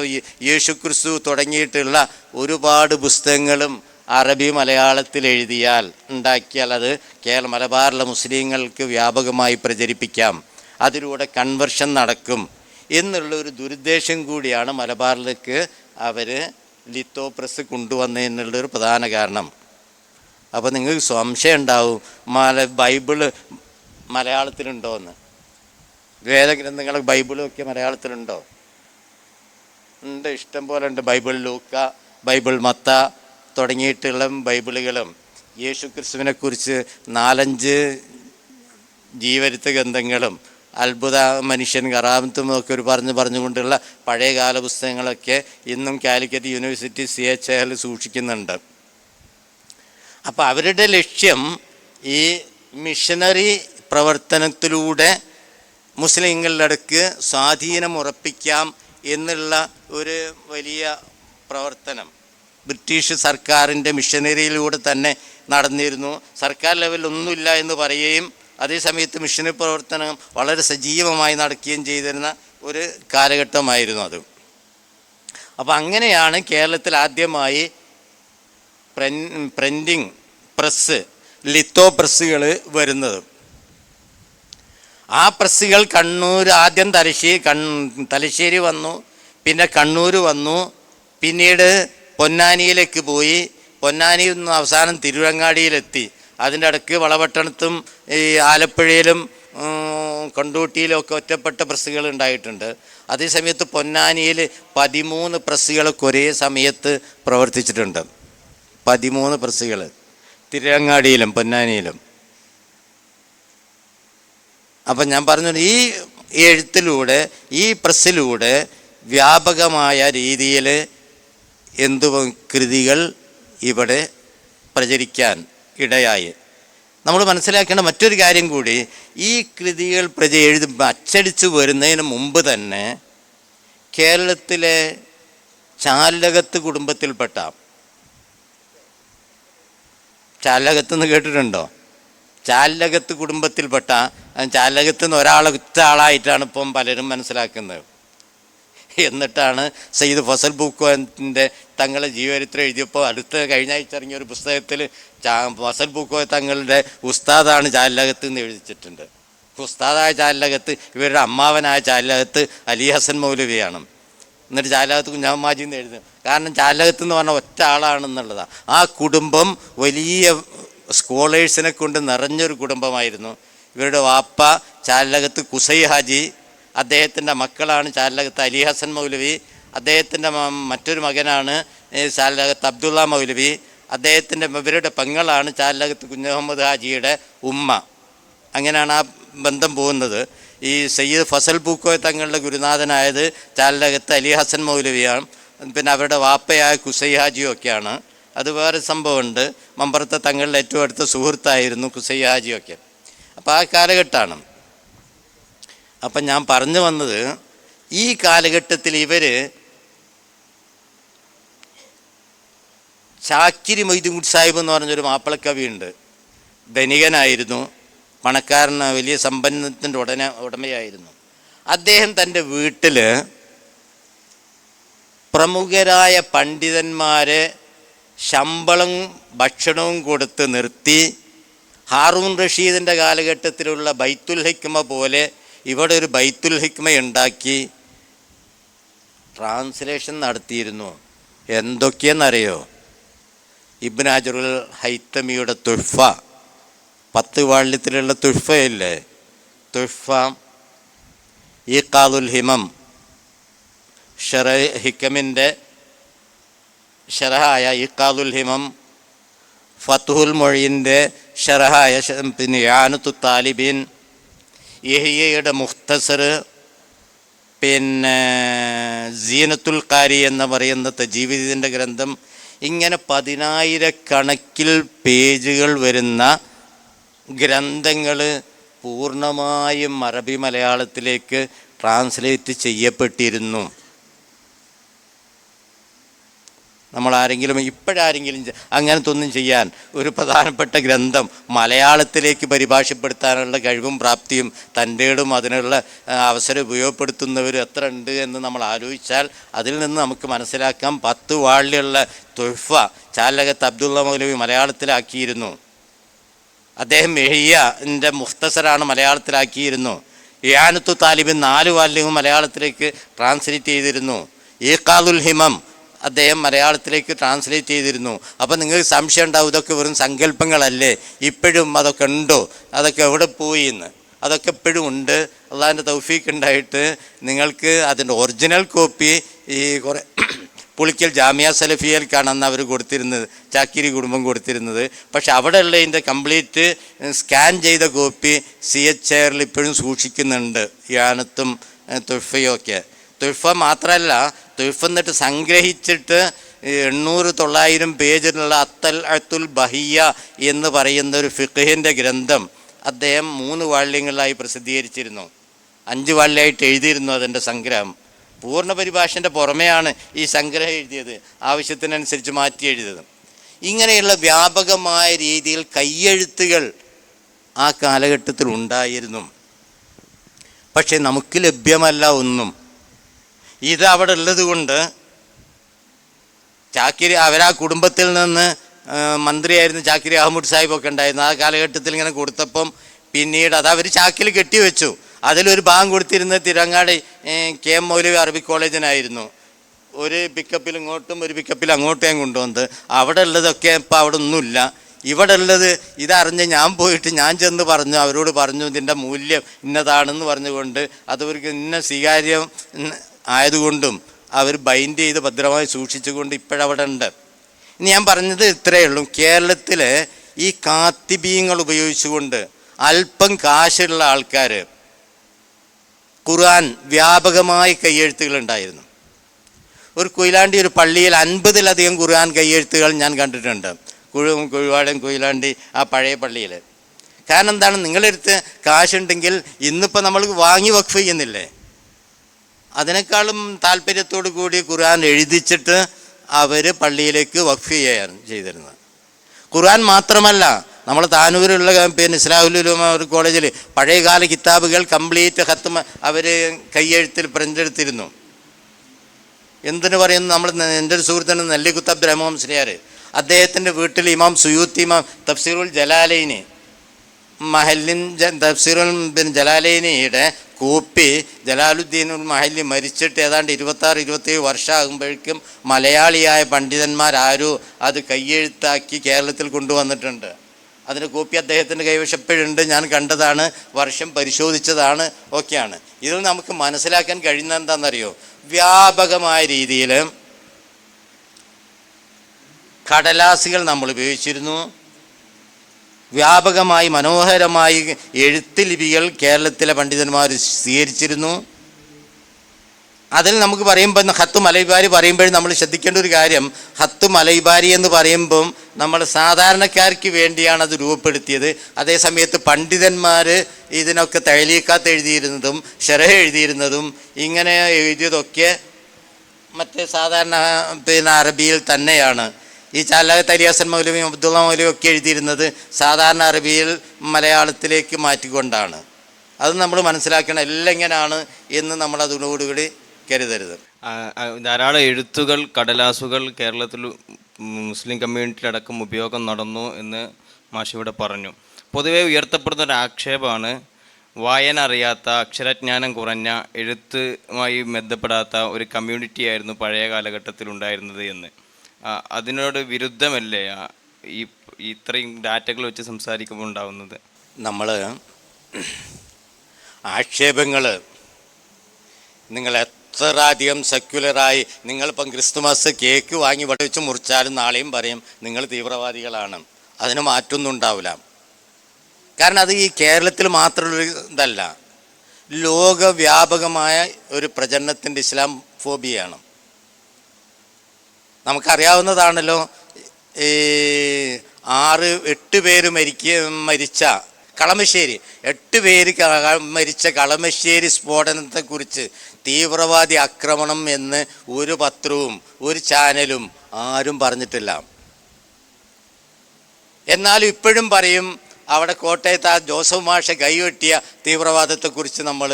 യേശു ക്രിസ്തു തുടങ്ങിയിട്ടുള്ള ഒരുപാട് പുസ്തകങ്ങളും അറബി മലയാളത്തിൽ ഉണ്ടാക്കിയാൽ അത് മലബാറിലെ മുസ്ലിങ്ങൾക്ക് വ്യാപകമായി പ്രചരിപ്പിക്കാം, അതിലൂടെ കൺവെർഷൻ നടക്കും എന്നുള്ളൊരു ദുരുദ്ദേശം കൂടിയാണ് മലബാറിലേക്ക് അവർ ലിത്തോ പ്രസ് കൊണ്ടുവന്നതെന്നുള്ളൊരു പ്രധാന കാരണം. അപ്പോൾ നിങ്ങൾക്ക് സംശയം ഉണ്ടാവും, ബൈബിള് മലയാളത്തിലുണ്ടോ എന്ന്. വേദഗ്രന്ഥങ്ങൾ ബൈബിളൊക്കെ മലയാളത്തിലുണ്ടോ? ഉണ്ട്, ഇഷ്ടം പോലെ ഉണ്ട്. ബൈബിൾ ലൂക്ക, ബൈബിൾ മത്ത തുടങ്ങിയിട്ടുള്ള ബൈബിളുകളും യേശു ക്രിസ്തുവിനെക്കുറിച്ച് 4-5 ജീവരുത്ത ഗ്രന്ഥങ്ങളും അത്ഭുത മനുഷ്യൻ കറാമത്തും ഒക്കെ ഒരു പറഞ്ഞുകൊണ്ടുള്ള പഴയകാല പുസ്തകങ്ങളൊക്കെ ഇന്നും കാലിക്കറ്റ് യൂണിവേഴ്സിറ്റി CHL സൂക്ഷിക്കുന്നുണ്ട്. അപ്പോൾ അവരുടെ ലക്ഷ്യം ഈ മിഷനറി പ്രവർത്തനത്തിലൂടെ മുസ്ലിങ്ങളുടെ അടുക്ക് സ്വാധീനം ഉറപ്പിക്കാം എന്നുള്ള ഒരു വലിയ പ്രവർത്തനം ബ്രിട്ടീഷ് സർക്കാരിൻ്റെ മിഷനറിയിലൂടെ തന്നെ നടന്നിരുന്നു. സർക്കാർ ലെവലിൽ ഒന്നുമില്ല എന്ന് പറയുകയും അതേസമയത്ത് മിഷനറി പ്രവർത്തനം വളരെ സജീവമായി നടക്കുകയും ചെയ്തിരുന്ന ഒരു കാലഘട്ടമായിരുന്നു അത്. അപ്പോൾ അങ്ങനെയാണ് കേരളത്തിൽ ആദ്യമായി പ്രിൻറ്റിങ് പ്രസ്, ലിത്തോ പ്രസ്സുകൾ വരുന്നത്. ആ പ്രസ്സുകൾ കണ്ണൂർ, ആദ്യം തലശ്ശേരി വന്നു, പിന്നെ കണ്ണൂർ വന്നു, പിന്നീട് പൊന്നാനിയിലേക്ക് പോയി, പൊന്നാനിയിൽ നിന്ന് അവസാനം തിരുവങ്ങാടിയിലെത്തി. അതിൻ്റെ ഇടയ്ക്ക് വളപട്ടണത്തും ഈ ആലപ്പുഴയിലും കൊണ്ടോട്ടിയിലും ഒക്കെ ഒറ്റപ്പെട്ട പ്രസ്സുകൾ ഉണ്ടായിട്ടുണ്ട്. അതേസമയത്ത് പൊന്നാനിയിൽ 13 പ്രസ്സുകളൊക്കെ ഒരേ സമയത്ത് പ്രവർത്തിച്ചിട്ടുണ്ട്. 13 പ്രസ്സുകൾ തിരുവങ്ങാടിയിലും പൊന്നാനിയിലും. അപ്പം ഞാൻ പറഞ്ഞു, ഈ എഴുത്തിലൂടെ, ഈ പ്രസ്സിലൂടെ വ്യാപകമായ രീതിയിൽ കൃതികൾ ഇവിടെ പ്രചരിക്കാൻ ഇടയായി. നമ്മൾ മനസ്സിലാക്കേണ്ട മറ്റൊരു കാര്യം കൂടി, ഈ കൃതികൾ അച്ചടിച്ചു വരുന്നതിന് മുമ്പ് തന്നെ കേരളത്തിലെ ചാലകത്ത് കുടുംബത്തിൽപ്പെട്ട, ചാലകത്ത് നിന്ന് കേട്ടിട്ടുണ്ടോ? ചാലകത്ത് കുടുംബത്തിൽപ്പെട്ട, ചാലകത്ത് നിന്ന് ഒറ്റ ആളായിട്ടാണ് ഇപ്പം പലരും മനസ്സിലാക്കുന്നത്. എന്നിട്ടാണ് സയ്യിദ് ഫസൽ പൂക്കോയത്തിൻ്റെ തങ്ങളുടെ ജീവചരിത്രം എഴുതിയപ്പോൾ കഴിഞ്ഞ ആഴ്ച ഇറങ്ങിയ ഒരു പുസ്തകത്തിൽ ഫസൽ പൂക്കോയ തങ്ങളുടെ ഉസ്താദാണ് ചാലകത്ത് എന്ന് എഴുതിച്ചിട്ടുണ്ട്. ഉസ്താദായ ചാലകത്ത് ഇവരുടെ അമ്മാവനായ ചാലകത്ത് അലി ഹസൻ മൗലവിയാണ്. എന്നിട്ട് ചാലകത്ത് കുഞ്ഞാമാജി എന്ന് എഴുതും. കാരണം ചാലകത്ത് എന്ന് പറഞ്ഞാൽ ഒറ്റ ആളാണെന്നുള്ളതാണ്. ആ കുടുംബം വലിയ സ്കോളേഴ്സിനെ കൊണ്ട് നിറഞ്ഞൊരു കുടുംബമായിരുന്നു. ഇവരുടെ വാപ്പ ചാലകത്ത് കുസൈ ഹാജി, അദ്ദേഹത്തിൻ്റെ മക്കളാണ് ചാലകത്ത് അലി ഹസൻ മൗലവി, അദ്ദേഹത്തിൻ്റെ മറ്റൊരു മകനാണ് ചാലകത്ത് അബ്ദുള്ള മൗലവി, ഇവരുടെ പെങ്ങളാണ് ചാലകത്ത് കുഞ്ഞഹമ്മദ് ഹാജിയുടെ ഉമ്മ. അങ്ങനെയാണ് ആ ബന്ധം പോകുന്നത്. ഈ സയ്യിദ് ഫസൽ പൂക്കോയ തങ്ങളുടെ ഗുരുനാഥനായത് ചാലകത്ത് അലി ഹസൻ മൗലവിയാണ്. പിന്നെ അവരുടെ വാപ്പയായ കുസൈ ഹാജിയും ഒക്കെയാണ്. അത് വേറെ സംഭവമുണ്ട്. മമ്പറത്തെ തങ്ങളുടെ ഏറ്റവും അടുത്ത സുഹൃത്തായിരുന്നു കുസൈ ഹാജിയൊക്കെ. അപ്പോൾ ആ കാലഘട്ടമാണ്. അപ്പം ഞാൻ പറഞ്ഞു വന്നത്, ഈ കാലഘട്ടത്തിൽ ഇവർ ചാക്കിരി മൊയ്തീൻകുട്ടി സാഹിബ് എന്ന് പറഞ്ഞൊരു മാപ്പിളക്കവിയുണ്ട്. ധനികനായിരുന്നു, പണക്കാരന്, വലിയ സമ്പന്നത്തിൻ്റെ ഉടമയായിരുന്നു. അദ്ദേഹം തൻ്റെ വീട്ടിൽ പ്രമുഖരായ പണ്ഡിതന്മാരെ ശമ്പളം ഭക്ഷണവും കൊടുത്ത് നിർത്തി ഹാറൂൺ റഷീദിൻ്റെ കാലഘട്ടത്തിലുള്ള ബൈത്തുൽ ഹിക്മ പോലെ ഇവിടെ ഒരു ബൈത്തുൽ ഹിക്മ ഉണ്ടാക്കി ട്രാൻസ്ലേഷൻ നടത്തിയിരുന്നു. എന്തൊക്കെയെന്നറിയോ? ഇബ്നു ഹജറുൽ ഹൈത്തമിയുടെ തുഹ്ഫ, 10 വാള്യത്തിലുള്ള തുഹ്ഫയില്ലേ, തുഹ്ഫ, ഈഖാദുൽ ഹിമം, ഹിക്കമിൻ്റെ ഷറഹായ ഈഖാദുൽ ഹിമം, ഫത്തുഹുൽ മൊഴീൻ്റെ ഷറഹായ പിന്നെ യാനത്തു താലിബീൻ, യഹ്യയുടെ മുഖ്തസർ, പിന്നെ സീനത്തുൽ ഖാരി എന്ന് പറയുന്ന തജീവിദിൻ്റെ ഗ്രന്ഥം, ഇങ്ങനെ 10,000-കണക്കിൽ പേജുകൾ വരുന്ന ഗ്രന്ഥങ്ങൾ പൂർണ്ണമായും അറബി മലയാളത്തിലേക്ക് ട്രാൻസ്ലേറ്റ് ചെയ്യപ്പെട്ടിരുന്നു. നമ്മളാരെങ്കിലും ഇപ്പോഴാരെങ്കിലും അങ്ങനത്തെ ഒന്നും ചെയ്യാൻ ഒരു പ്രധാനപ്പെട്ട ഗ്രന്ഥം മലയാളത്തിലേക്ക് പരിഭാഷപ്പെടുത്താനുള്ള കഴിവും പ്രാപ്തിയും തൻ്റെടും അതിനുള്ള അവസരം ഉപയോഗപ്പെടുത്തുന്നവർ എത്ര ഉണ്ട് എന്ന് നമ്മൾ ആലോചിച്ചാൽ അതിൽ നിന്ന് നമുക്ക് മനസ്സിലാക്കാം. 10 വാള്യമുള്ള തുഹ്ഫ ചാലകത്ത് അബ്ദുള്ള മൗലവി മലയാളത്തിലാക്കിയിരുന്നു. അദ്ദേഹം യഹ്യൻ്റെ മുഖ്തസറാണ് മലയാളത്തിലാക്കിയിരുന്നു. ഇയാനത്തു താലിബിൻ 4 വാല്യവും മലയാളത്തിലേക്ക് ട്രാൻസ്ലേറ്റ് ചെയ്തിരുന്നു. ഈഖാദുൽ ഹിമം അദ്ദേഹം മലയാളത്തിലേക്ക് ട്രാൻസ്ലേറ്റ് ചെയ്തിരുന്നു. അപ്പോൾ നിങ്ങൾക്ക് സംശയം ഉണ്ടാവും, ഇതൊക്കെ വെറും സങ്കല്പങ്ങളല്ലേ, ഇപ്പോഴും അതൊക്കെ ഉണ്ടോ, അതൊക്കെ എവിടെ പോയി എന്ന്. അതൊക്കെ ഇപ്പോഴും ഉണ്ട്. അള്ളാഹിൻ്റെ തൗഫീഖ് ഉണ്ടായിട്ട് നിങ്ങൾക്ക് അതിൻ്റെ ഒറിജിനൽ കോപ്പി ഈ കുറേ പുളിക്കൽ ജാമിയ സലഫിയയിൽക്കാണ് അന്ന് അവർ കൊടുത്തിരുന്നത്, ചാക്കിരി കുടുംബം കൊടുത്തിരുന്നത്. പക്ഷെ അവിടെ ഉള്ളതിൻ്റെ കംപ്ലീറ്റ് സ്കാൻ ചെയ്ത കോപ്പി CH ഇപ്പോഴും സൂക്ഷിക്കുന്നുണ്ട്, യാനത്തും തുഫയും ഒക്കെ. തുഫ മാത്രമല്ല, തുഫ എന്നിട്ട് സംഗ്രഹിച്ചിട്ട് 800-900 പേജിലുള്ള അത്തുൽ ബഹിയ എന്ന് പറയുന്ന ഒരു ഫിഖഹിൻ്റെ ഗ്രന്ഥം അദ്ദേഹം 3 വാള്യങ്ങളിലായി പ്രസിദ്ധീകരിച്ചിരുന്നു. 5 വാള്യമായിട്ട് എഴുതിയിരുന്നു അതിൻ്റെ സംഗ്രഹം. പൂർണ്ണ പരിഭാഷൻ്റെ പുറമെയാണ് ഈ സംഗ്രഹം എഴുതിയത്, ആവശ്യത്തിനനുസരിച്ച് മാറ്റി എഴുതിയത്. ഇങ്ങനെയുള്ള വ്യാപകമായ രീതിയിൽ കയ്യെഴുത്തുകൾ ആ കാലഘട്ടത്തിൽ ഉണ്ടായിരുന്നു. പക്ഷെ നമുക്ക് ലഭ്യമല്ല ഒന്നും. ഇത് അവിടെ ഉള്ളത് കൊണ്ട് ചാക്കിരി, അവരാ കുടുംബത്തിൽ നിന്ന് മന്ത്രിയായിരുന്നു ചാക്കിരി അഹമ്മദ് സാഹിബൊക്കെ ഉണ്ടായിരുന്നു. ആ കാലഘട്ടത്തിൽ ഇങ്ങനെ കൊടുത്തപ്പം പിന്നീട് അത് അവർ ചാക്കിൽ കെട്ടിവെച്ചു. അതിലൊരു ഭാഗം കൊടുത്തിരുന്നത് തിരങ്ങാടി KM മൗലവി അറബിക് കോളേജിനായിരുന്നു. ഒരു പിക്കപ്പിൽ ഇങ്ങോട്ടും ഒരു പിക്കപ്പിൽ അങ്ങോട്ടേയും കൊണ്ടുവന്നത്. അവിടെ ഉള്ളതൊക്കെ ഇപ്പം അവിടെ ഒന്നുമില്ല. ഇവിടെ ഉള്ളത് ഇതറിഞ്ഞ് ഞാൻ പോയിട്ട് ഞാൻ ചെന്ന് പറഞ്ഞു, അവരോട് പറഞ്ഞു ഇതിൻ്റെ മൂല്യം ഇന്നതാണെന്ന് പറഞ്ഞുകൊണ്ട് അതവർക്ക് ഇന്ന സ്വീകാര്യം ആയതുകൊണ്ടും അവർ ബൈൻഡ് ചെയ്ത് ഭദ്രമായി സൂക്ഷിച്ചുകൊണ്ട് ഇപ്പോഴവിടെ ഉണ്ട്. ഇനി ഞാൻ പറഞ്ഞത് ഇത്രയേ ഉള്ളൂ. കേരളത്തിൽ ഈ കാത്തിബീങ്ങൾ ഉപയോഗിച്ചുകൊണ്ട് അല്പം കാശുള്ള ആൾക്കാർ ഖുർആൻ വ്യാപകമായി കയ്യെഴുത്തുകളുണ്ടായിരുന്നു. ഒരു കൊയിലാണ്ടി ഒരു പള്ളിയിൽ 50-ലധികം ഖുർആൻ കയ്യെഴുത്തുകൾ ഞാൻ കണ്ടിട്ടുണ്ട്. കുഴിവാടൻ കൊയിലാണ്ടി ആ പഴയ പള്ളിയിൽ. കാരണം എന്താണ്, നിങ്ങളെടുത്ത് കാശുണ്ടെങ്കിൽ ഇന്നിപ്പോൾ നമ്മൾ വാങ്ങി വഖഫ് ചെയ്യുന്നില്ലേ, അതിനേക്കാളും താല്പര്യത്തോടു കൂടി ഖുർആൻ എഴുതിച്ചിട്ട് അവർ പള്ളിയിലേക്ക് വഖഫ് ചെയ്തിരുന്നത്. ഖുർആൻ മാത്രമല്ല, നമ്മൾ താനൂരുള്ള ഇസ്ലാഹുൽ ഉലൂമ ഒരു കോളേജിൽ പഴയകാല കിതാബുകൾ കംപ്ലീറ്റ് ഖത്മ അവർ കയ്യെഴുത്തിൽ പ്രിൻ്റെടുത്തിരുന്നു. എന്തിനു പറയുന്നു, നമ്മൾ എൻ്റെ ഒരു സുഹൃത്തിന് നെല്ലിക്കുത്ത് അബ്ദുറഹ്മാൻ മുസ്ലിയാർ, അദ്ദേഹത്തിൻ്റെ വീട്ടിൽ ഇമാം സുയൂത്തി ഇമാം തഫ്സീറുൽ ജലാലൈനി മഹല്ലിൻ തഫ്സീറുൽ ജലാലൈനിയുടെ കോപ്പി ജലാലുദ്ദീനുൽ മഹല്ലി മരിച്ചിട്ട് ഏതാണ്ട് 26-27 വർഷമാകുമ്പോഴേക്കും മലയാളിയായ പണ്ഡിതന്മാരാരോ അത് കയ്യെഴുത്താക്കി കേരളത്തിൽ കൊണ്ടുവന്നിട്ടുണ്ട്. അതിൻ്റെ കോപ്പി അദ്ദേഹത്തിൻ്റെ കൈവശപ്പോഴുണ്ട്, ഞാൻ കണ്ടതാണ്, വർഷം പരിശോധിച്ചതാണ്, ഒക്കെയാണ്. ഇതിൽ നമുക്ക് മനസ്സിലാക്കാൻ കഴിയുന്നത് എന്താണെന്നറിയോ, വ്യാപകമായ രീതിയിൽ കടലാസുകൾ നമ്മൾ ഉപയോഗിച്ചിരുന്നു. വ്യാപകമായി മനോഹരമായി എഴുത്ത് ലിപികൾ കേരളത്തിലെ പണ്ഡിതന്മാർ സ്വീകരിച്ചിരുന്നു. അതിൽ നമുക്ക് പറയുമ്പോൾ ഹത്ത് മലൈബാരി പറയുമ്പോഴും നമ്മൾ ശ്രദ്ധിക്കേണ്ട ഒരു കാര്യം, ഹത്ത് മലൈബാരി എന്ന് പറയുമ്പം നമ്മൾ സാധാരണക്കാർക്ക് വേണ്ടിയാണ് അത് രൂപപ്പെടുത്തിയത്. അതേസമയത്ത് പണ്ഡിതന്മാർ ഇതിനൊക്കെ തഅലീഖാത്ത് എഴുതിയിരുന്നതും ഷറഹ് എഴുതിയിരുന്നതും ഇങ്ങനെ എഴുതിയതൊക്കെ മറ്റേ സാധാരണ അറബിയിൽ തന്നെയാണ്. ഈ ചാലാഖത്ത് അലിയാസൻ മൗലവിയും അബ്ദുള്ള മൗലവിയും ഒക്കെ എഴുതിയിരുന്നത് സാധാരണ അറബിയിൽ മലയാളത്തിലേക്ക് മാറ്റിക്കൊണ്ടാണ്. അത് നമ്മൾ മനസ്സിലാക്കണം. എല്ലാം എങ്ങനെയാണ് എന്ന് നമ്മൾ അതിനോടുകൂടി കരുതരുത്. ധാരാളം എഴുത്തുകൾ, കടലാസുകൾ കേരളത്തിൽ മുസ്ലിം കമ്മ്യൂണിറ്റിയിലടക്കം ഉപയോഗം നടന്നു എന്ന് മാഷിവിടെ പറഞ്ഞു. പൊതുവെ ഉയർത്തപ്പെടുന്ന ഒരു ആക്ഷേപമാണ് വായന അറിയാത്ത, അക്ഷരജ്ഞാനം കുറഞ്ഞ, എഴുത്തുമായി ബന്ധപ്പെടാത്ത ഒരു കമ്മ്യൂണിറ്റിയായിരുന്നു പഴയ കാലഘട്ടത്തിൽ ഉണ്ടായിരുന്നത് എന്ന്. അതിനോട് വിരുദ്ധമല്ലേ ഈ ഇത്രയും ഡാറ്റകൾ വെച്ച് സംസാരിക്കുമ്പോൾ ഉണ്ടാവുന്നത്? നമ്മൾ ആക്ഷേപങ്ങൾ നിങ്ങൾ എത്ര അധികം സെക്യുലറായി, നിങ്ങളിപ്പം ക്രിസ്തുമസ് കേക്ക് വാങ്ങി ഇവിടെ വെച്ച് മുറിച്ചാലും നാളെയും പറയും നിങ്ങൾ തീവ്രവാദികളാണ്. അതിന് മാറ്റമൊന്നും ഉണ്ടാവില്ല. കാരണം അത് ഈ കേരളത്തിൽ മാത്രമുള്ളൊരു ഇതല്ല, ലോകവ്യാപകമായ ഒരു പ്രചരണത്തിൻ്റെ ഇസ്ലാം ഫോബിയാണ്. നമുക്കറിയാവുന്നതാണല്ലോ, 6-8 പേര് മരിച്ച കളമശ്ശേരി, 8 പേര് മരിച്ച കളമശ്ശേരി സ്ഫോടനത്തെക്കുറിച്ച് തീവ്രവാദി ആക്രമണം എന്ന് ഒരു പത്രവും ഒരു ചാനലും ആരും പറഞ്ഞിട്ടില്ല. എന്നാലും ഇപ്പോഴും പറയും അവിടെ കോട്ടയത്ത് ആ ജോസഫ് മാഷ കൈവെട്ടിയ തീവ്രവാദത്തെക്കുറിച്ച് നമ്മൾ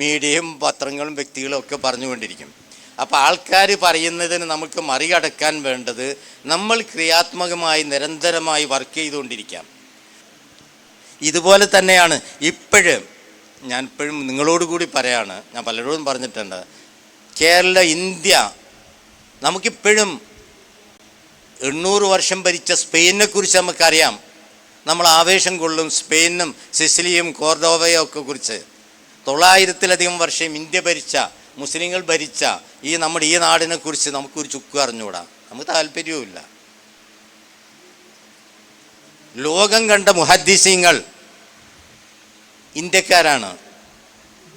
മീഡിയയും പത്രങ്ങളും വ്യക്തികളും ഒക്കെ പറഞ്ഞുകൊണ്ടിരിക്കും. അപ്പോൾ ആൾക്കാർ പറയുന്നതിന് നമുക്ക് മറികടക്കാൻ വേണ്ടത് നമ്മൾ ക്രിയാത്മകമായി നിരന്തരമായി വർക്ക് ചെയ്തുകൊണ്ടിരിക്കാം. ഇതുപോലെ തന്നെയാണ് ഞാൻ ഇപ്പോഴും നിങ്ങളോട് കൂടി പറയാണ്, ഞാൻ പലരോടും പറഞ്ഞിട്ടുണ്ട്, ഇന്ത്യ നമുക്കിപ്പോഴും 800 വർഷം ഭരിച്ച സ്പെയിനെ കുറിച്ച് നമുക്കറിയാം. നമ്മൾ ആവേശം കൊള്ളും സ്പെയിനും സിസിലിയും കോർഡോവയും ഒക്കെ കുറിച്ച്. 900-ലധികം വർഷം ഇന്ത്യ ഭരിച്ച മുസ്ലിങ്ങൾ ഭരിച്ച നമ്മുടെ ഈ നാടിനെക്കുറിച്ച് നമുക്കൊരു ചുക്ക് അറിഞ്ഞുകൂടാ, നമുക്ക് താല്പര്യവുമില്ല. ലോകം കണ്ട മുഹദ്ദിസീങ്ങൾ ഇന്ത്യക്കാരാണ്.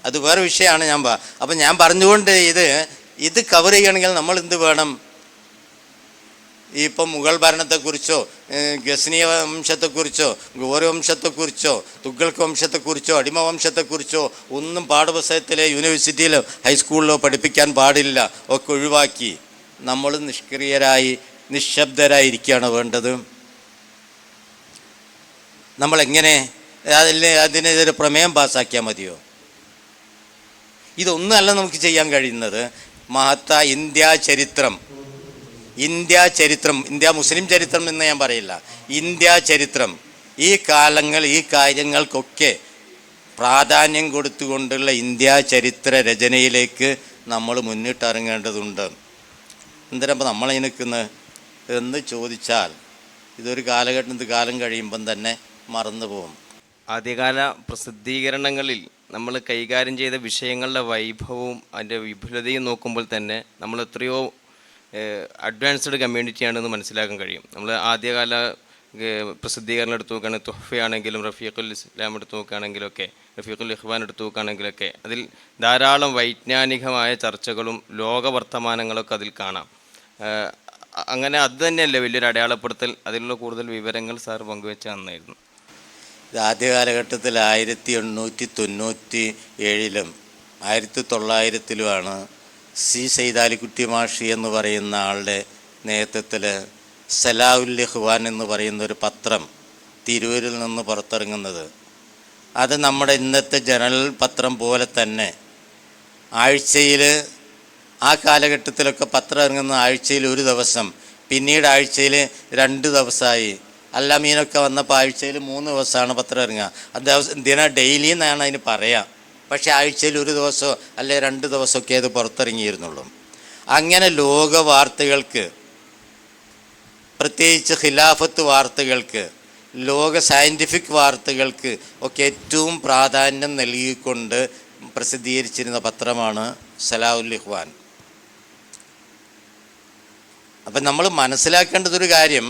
അത് വേറെ വിഷയമാണ്. അപ്പം ഞാൻ പറഞ്ഞുകൊണ്ട് ഇത് കവർ ചെയ്യണമെങ്കിൽ നമ്മൾ എന്ത് വേണം? ഇപ്പം മുഗൾ ഭരണത്തെക്കുറിച്ചോ ഗസ്നിയ വംശത്തെക്കുറിച്ചോ ഗോര വംശത്തെക്കുറിച്ചോ തുഗ്ലക്ക് വംശത്തെക്കുറിച്ചോ അടിമ വംശത്തെക്കുറിച്ചോ ഒന്നും പാഠപുസ്തകത്തിലെ യൂണിവേഴ്സിറ്റിയിലോ ഹൈസ്കൂളിലോ പഠിപ്പിക്കാൻ പാടില്ല, ഒക്കെ ഒഴിവാക്കി നമ്മൾ നിഷ്ക്രിയരായി നിശബ്ദരായിരിക്കുകയാണ് വേണ്ടത്. നമ്മളെങ്ങനെ അതിനെതിരെ പ്രമേയം പാസ്സാക്കിയാൽ മതിയോ? ഇതൊന്നുമല്ല നമുക്ക് ചെയ്യാൻ കഴിയുന്നത്. മഹത്തായ ഇന്ത്യ മുസ്ലിം ചരിത്രം എന്ന് ഞാൻ പറയില്ല, ഇന്ത്യ ചരിത്രം, ഈ കാര്യങ്ങൾക്കൊക്കെ പ്രാധാന്യം കൊടുത്തുകൊണ്ടുള്ള ഇന്ത്യ ചരിത്ര രചനയിലേക്ക് നമ്മൾ മുന്നിട്ടിറങ്ങേണ്ടതുണ്ട്. എന്തിനപ്പോൾ നമ്മളെ നിൽക്കുന്നത് എന്ന് ചോദിച്ചാൽ ഇതൊരു കാലം കഴിയുമ്പം തന്നെ മറന്നു പോകും. ആദ്യകാല പ്രസിദ്ധീകരണങ്ങളിൽ നമ്മൾ കൈകാര്യം ചെയ്ത വിഷയങ്ങളുടെ വൈഭവവും അതിൻ്റെ വിപുലതയും നോക്കുമ്പോൾ തന്നെ നമ്മൾ എത്രയോ അഡ്വാൻസ്ഡ് കമ്മ്യൂണിറ്റിയാണെന്ന് മനസ്സിലാക്കാൻ കഴിയും. നമ്മൾ ആദ്യകാല പ്രസിദ്ധീകരണം എടുത്തു നോക്കുകയാണെങ്കിൽ തുഹ്ഫയാണെങ്കിലും റഫീഖുൽ ഇസ്ലാം എടുത്തു നോക്കുകയാണെങ്കിലൊക്കെ റഫീഖുൽ ഇഖ്വാൻ എടുത്തു നോക്കുകയാണെങ്കിലൊക്കെ അതിൽ ധാരാളം വൈജ്ഞാനികമായ ചർച്ചകളും ലോകവർത്തമാനങ്ങളൊക്കെ അതിൽ കാണാം. അങ്ങനെ അത് തന്നെയല്ലേ വലിയൊരു അടയാളപ്പെടുത്തൽ? അതിലുള്ള കൂടുതൽ വിവരങ്ങൾ സാർ പങ്കുവെച്ച നന്നായിരുന്നു. ഇത് ആദ്യ കാലഘട്ടത്തിൽ 1897 1900 സി സൈദാലിക്കുട്ടി മാഷി എന്ന് പറയുന്ന ആളുടെ നേതൃത്വത്തിൽ സലാഉൽ ഇഖ്വാൻ എന്ന് പറയുന്നൊരു പത്രം തിരൂരിൽ നിന്ന് പുറത്തിറങ്ങുന്നത്. അത് നമ്മുടെ ഇന്നത്തെ ജനറൽ പത്രം പോലെ തന്നെ ആഴ്ചയിൽ, ആ കാലഘട്ടത്തിലൊക്കെ പത്രം ഇറങ്ങുന്ന ആഴ്ചയിൽ ഒരു ദിവസം, പിന്നീട് ആഴ്ചയിൽ 2 ദിവസമായി. അല്ലാമീനൊക്കെ വന്നപ്പോൾ ആഴ്ചയിൽ 3 ദിവസമാണ് പത്രം ഇറങ്ങുക. ഡെയിലി എന്നാണ് അതിന് പറയുക. പക്ഷേ ആഴ്ചയിൽ ഒരു ദിവസമോ അല്ലെ 2 ദിവസമൊക്കെ അത് പുറത്തിറങ്ങിയിരുന്നുള്ളൂ. അങ്ങനെ ലോക വാർത്തകൾക്ക്, പ്രത്യേകിച്ച് ഖിലാഫത്ത് വാർത്തകൾക്ക്, ലോക സയൻറ്റിഫിക് വാർത്തകൾക്ക് ഒക്കെ ഏറ്റവും പ്രാധാന്യം നൽകിക്കൊണ്ട് പ്രസിദ്ധീകരിച്ചിരുന്ന പത്രമാണ് സലാഉൽ ഇഖ്വാൻ. അപ്പം നമ്മൾ മനസ്സിലാക്കേണ്ടതൊരു കാര്യം,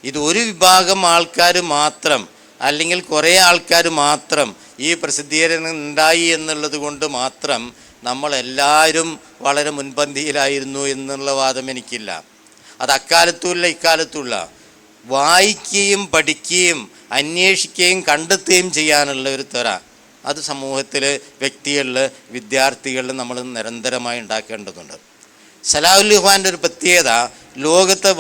ഇത് ഒരു വിഭാഗം ആൾക്കാർ മാത്രം അല്ലെങ്കിൽ കുറേ ആൾക്കാർ മാത്രം ഈ പ്രസിദ്ധീകരണം ഉണ്ടായി എന്നുള്ളത് കൊണ്ട് മാത്രം നമ്മളെല്ലാവരും വളരെ മുൻപന്തിയിലായിരുന്നു എന്നുള്ള വാദം എനിക്കില്ല. അത് അക്കാലത്തുമില്ല ഇക്കാലത്തുമില്ല. വായിക്കുകയും പഠിക്കുകയും അന്വേഷിക്കുകയും കണ്ടെത്തുകയും ചെയ്യാനുള്ള ഒരു ത്വര അത് സമൂഹത്തിൽ, വ്യക്തികളിൽ, വിദ്യാർത്ഥികളിൽ നമ്മൾ നിരന്തരമായി ഉണ്ടാക്കേണ്ടതുണ്ട്. സലാഉൽ ഇഖ്വാൻ്റെ ഒരു പ്രത്യേകത, ലോകത്തെ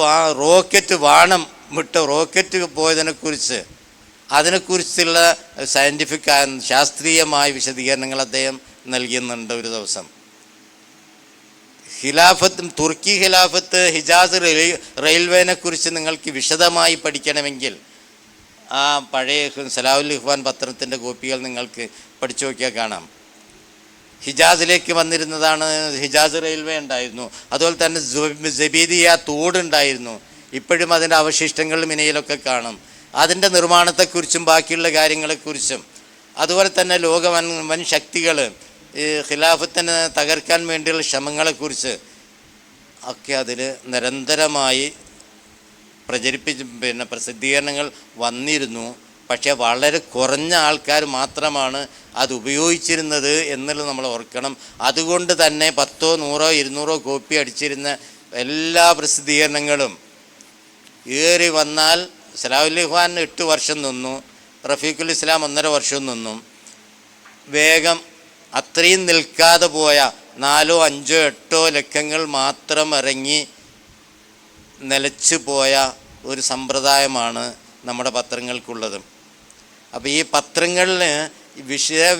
റോക്കറ്റ് വാണം വിട്ട റോക്കറ്റ് അതിനെക്കുറിച്ചുള്ള സയൻറ്റിഫിക് ശാസ്ത്രീയമായ വിശദീകരണങ്ങൾ അദ്ദേഹം നൽകുന്നുണ്ട്. ഒരു ദിവസം തുർക്കി ഖിലാഫത്ത് ഹിജാസ് റെയിൽവേനെ കുറിച്ച് നിങ്ങൾക്ക് വിശദമായി പഠിക്കണമെങ്കിൽ ആ പഴയ സലാഉൽ ഇഖ്വാൻ പത്രത്തിൻ്റെ കോപ്പികൾ നിങ്ങൾക്ക് പഠിച്ചു നോക്കിയാൽ കാണാം. ഹിജാസിലേക്ക് വന്നിരുന്നതാണ്. ഹിജാസ് റെയിൽവേ ഉണ്ടായിരുന്നു. അതുപോലെ തന്നെ ജബീദിയ തോടുണ്ടായിരുന്നു. ഇപ്പോഴും അതിൻ്റെ അവശിഷ്ടങ്ങൾ മിനയിലൊക്കെ കാണും. അതിൻ്റെ നിർമ്മാണത്തെക്കുറിച്ചും ബാക്കിയുള്ള കാര്യങ്ങളെക്കുറിച്ചും, അതുപോലെ തന്നെ വൻ ശക്തികൾ ഖിലാഫത്തിനെ തകർക്കാൻ വേണ്ടിയുള്ള ശ്രമങ്ങളെക്കുറിച്ച് ഒക്കെ അതിൽ നിരന്തരമായി പ്രസിദ്ധീകരണങ്ങൾ വന്നിരുന്നു. പക്ഷേ വളരെ കുറഞ്ഞ ആൾക്കാർ മാത്രമാണ് അത് ഉപയോഗിച്ചിരുന്നത് എന്നുള്ളത് നമ്മൾ ഓർക്കണം. അതുകൊണ്ട് തന്നെ 10, 100, 200 കോപ്പി അടിച്ചിരുന്ന എല്ലാ പ്രസിദ്ധീകരണങ്ങളും ഏറി വന്നാൽ സലാഉൽ ഇഖ്വാൻ 8 വർഷം നിന്നു, റഫീഖുൽ ഇസ്ലാം 1.5 വർഷം നിന്നു. വേഗം അത്രയും നിൽക്കാതെ പോയ 4, 5, 8 ലക്കങ്ങൾ മാത്രം ഇറങ്ങി നിലച്ചു പോയ ഒരു സമ്പ്രദായമാണ് നമ്മുടെ പത്രങ്ങൾക്കുള്ളത്. അപ്പോൾ ഈ പത്രങ്ങളിൽ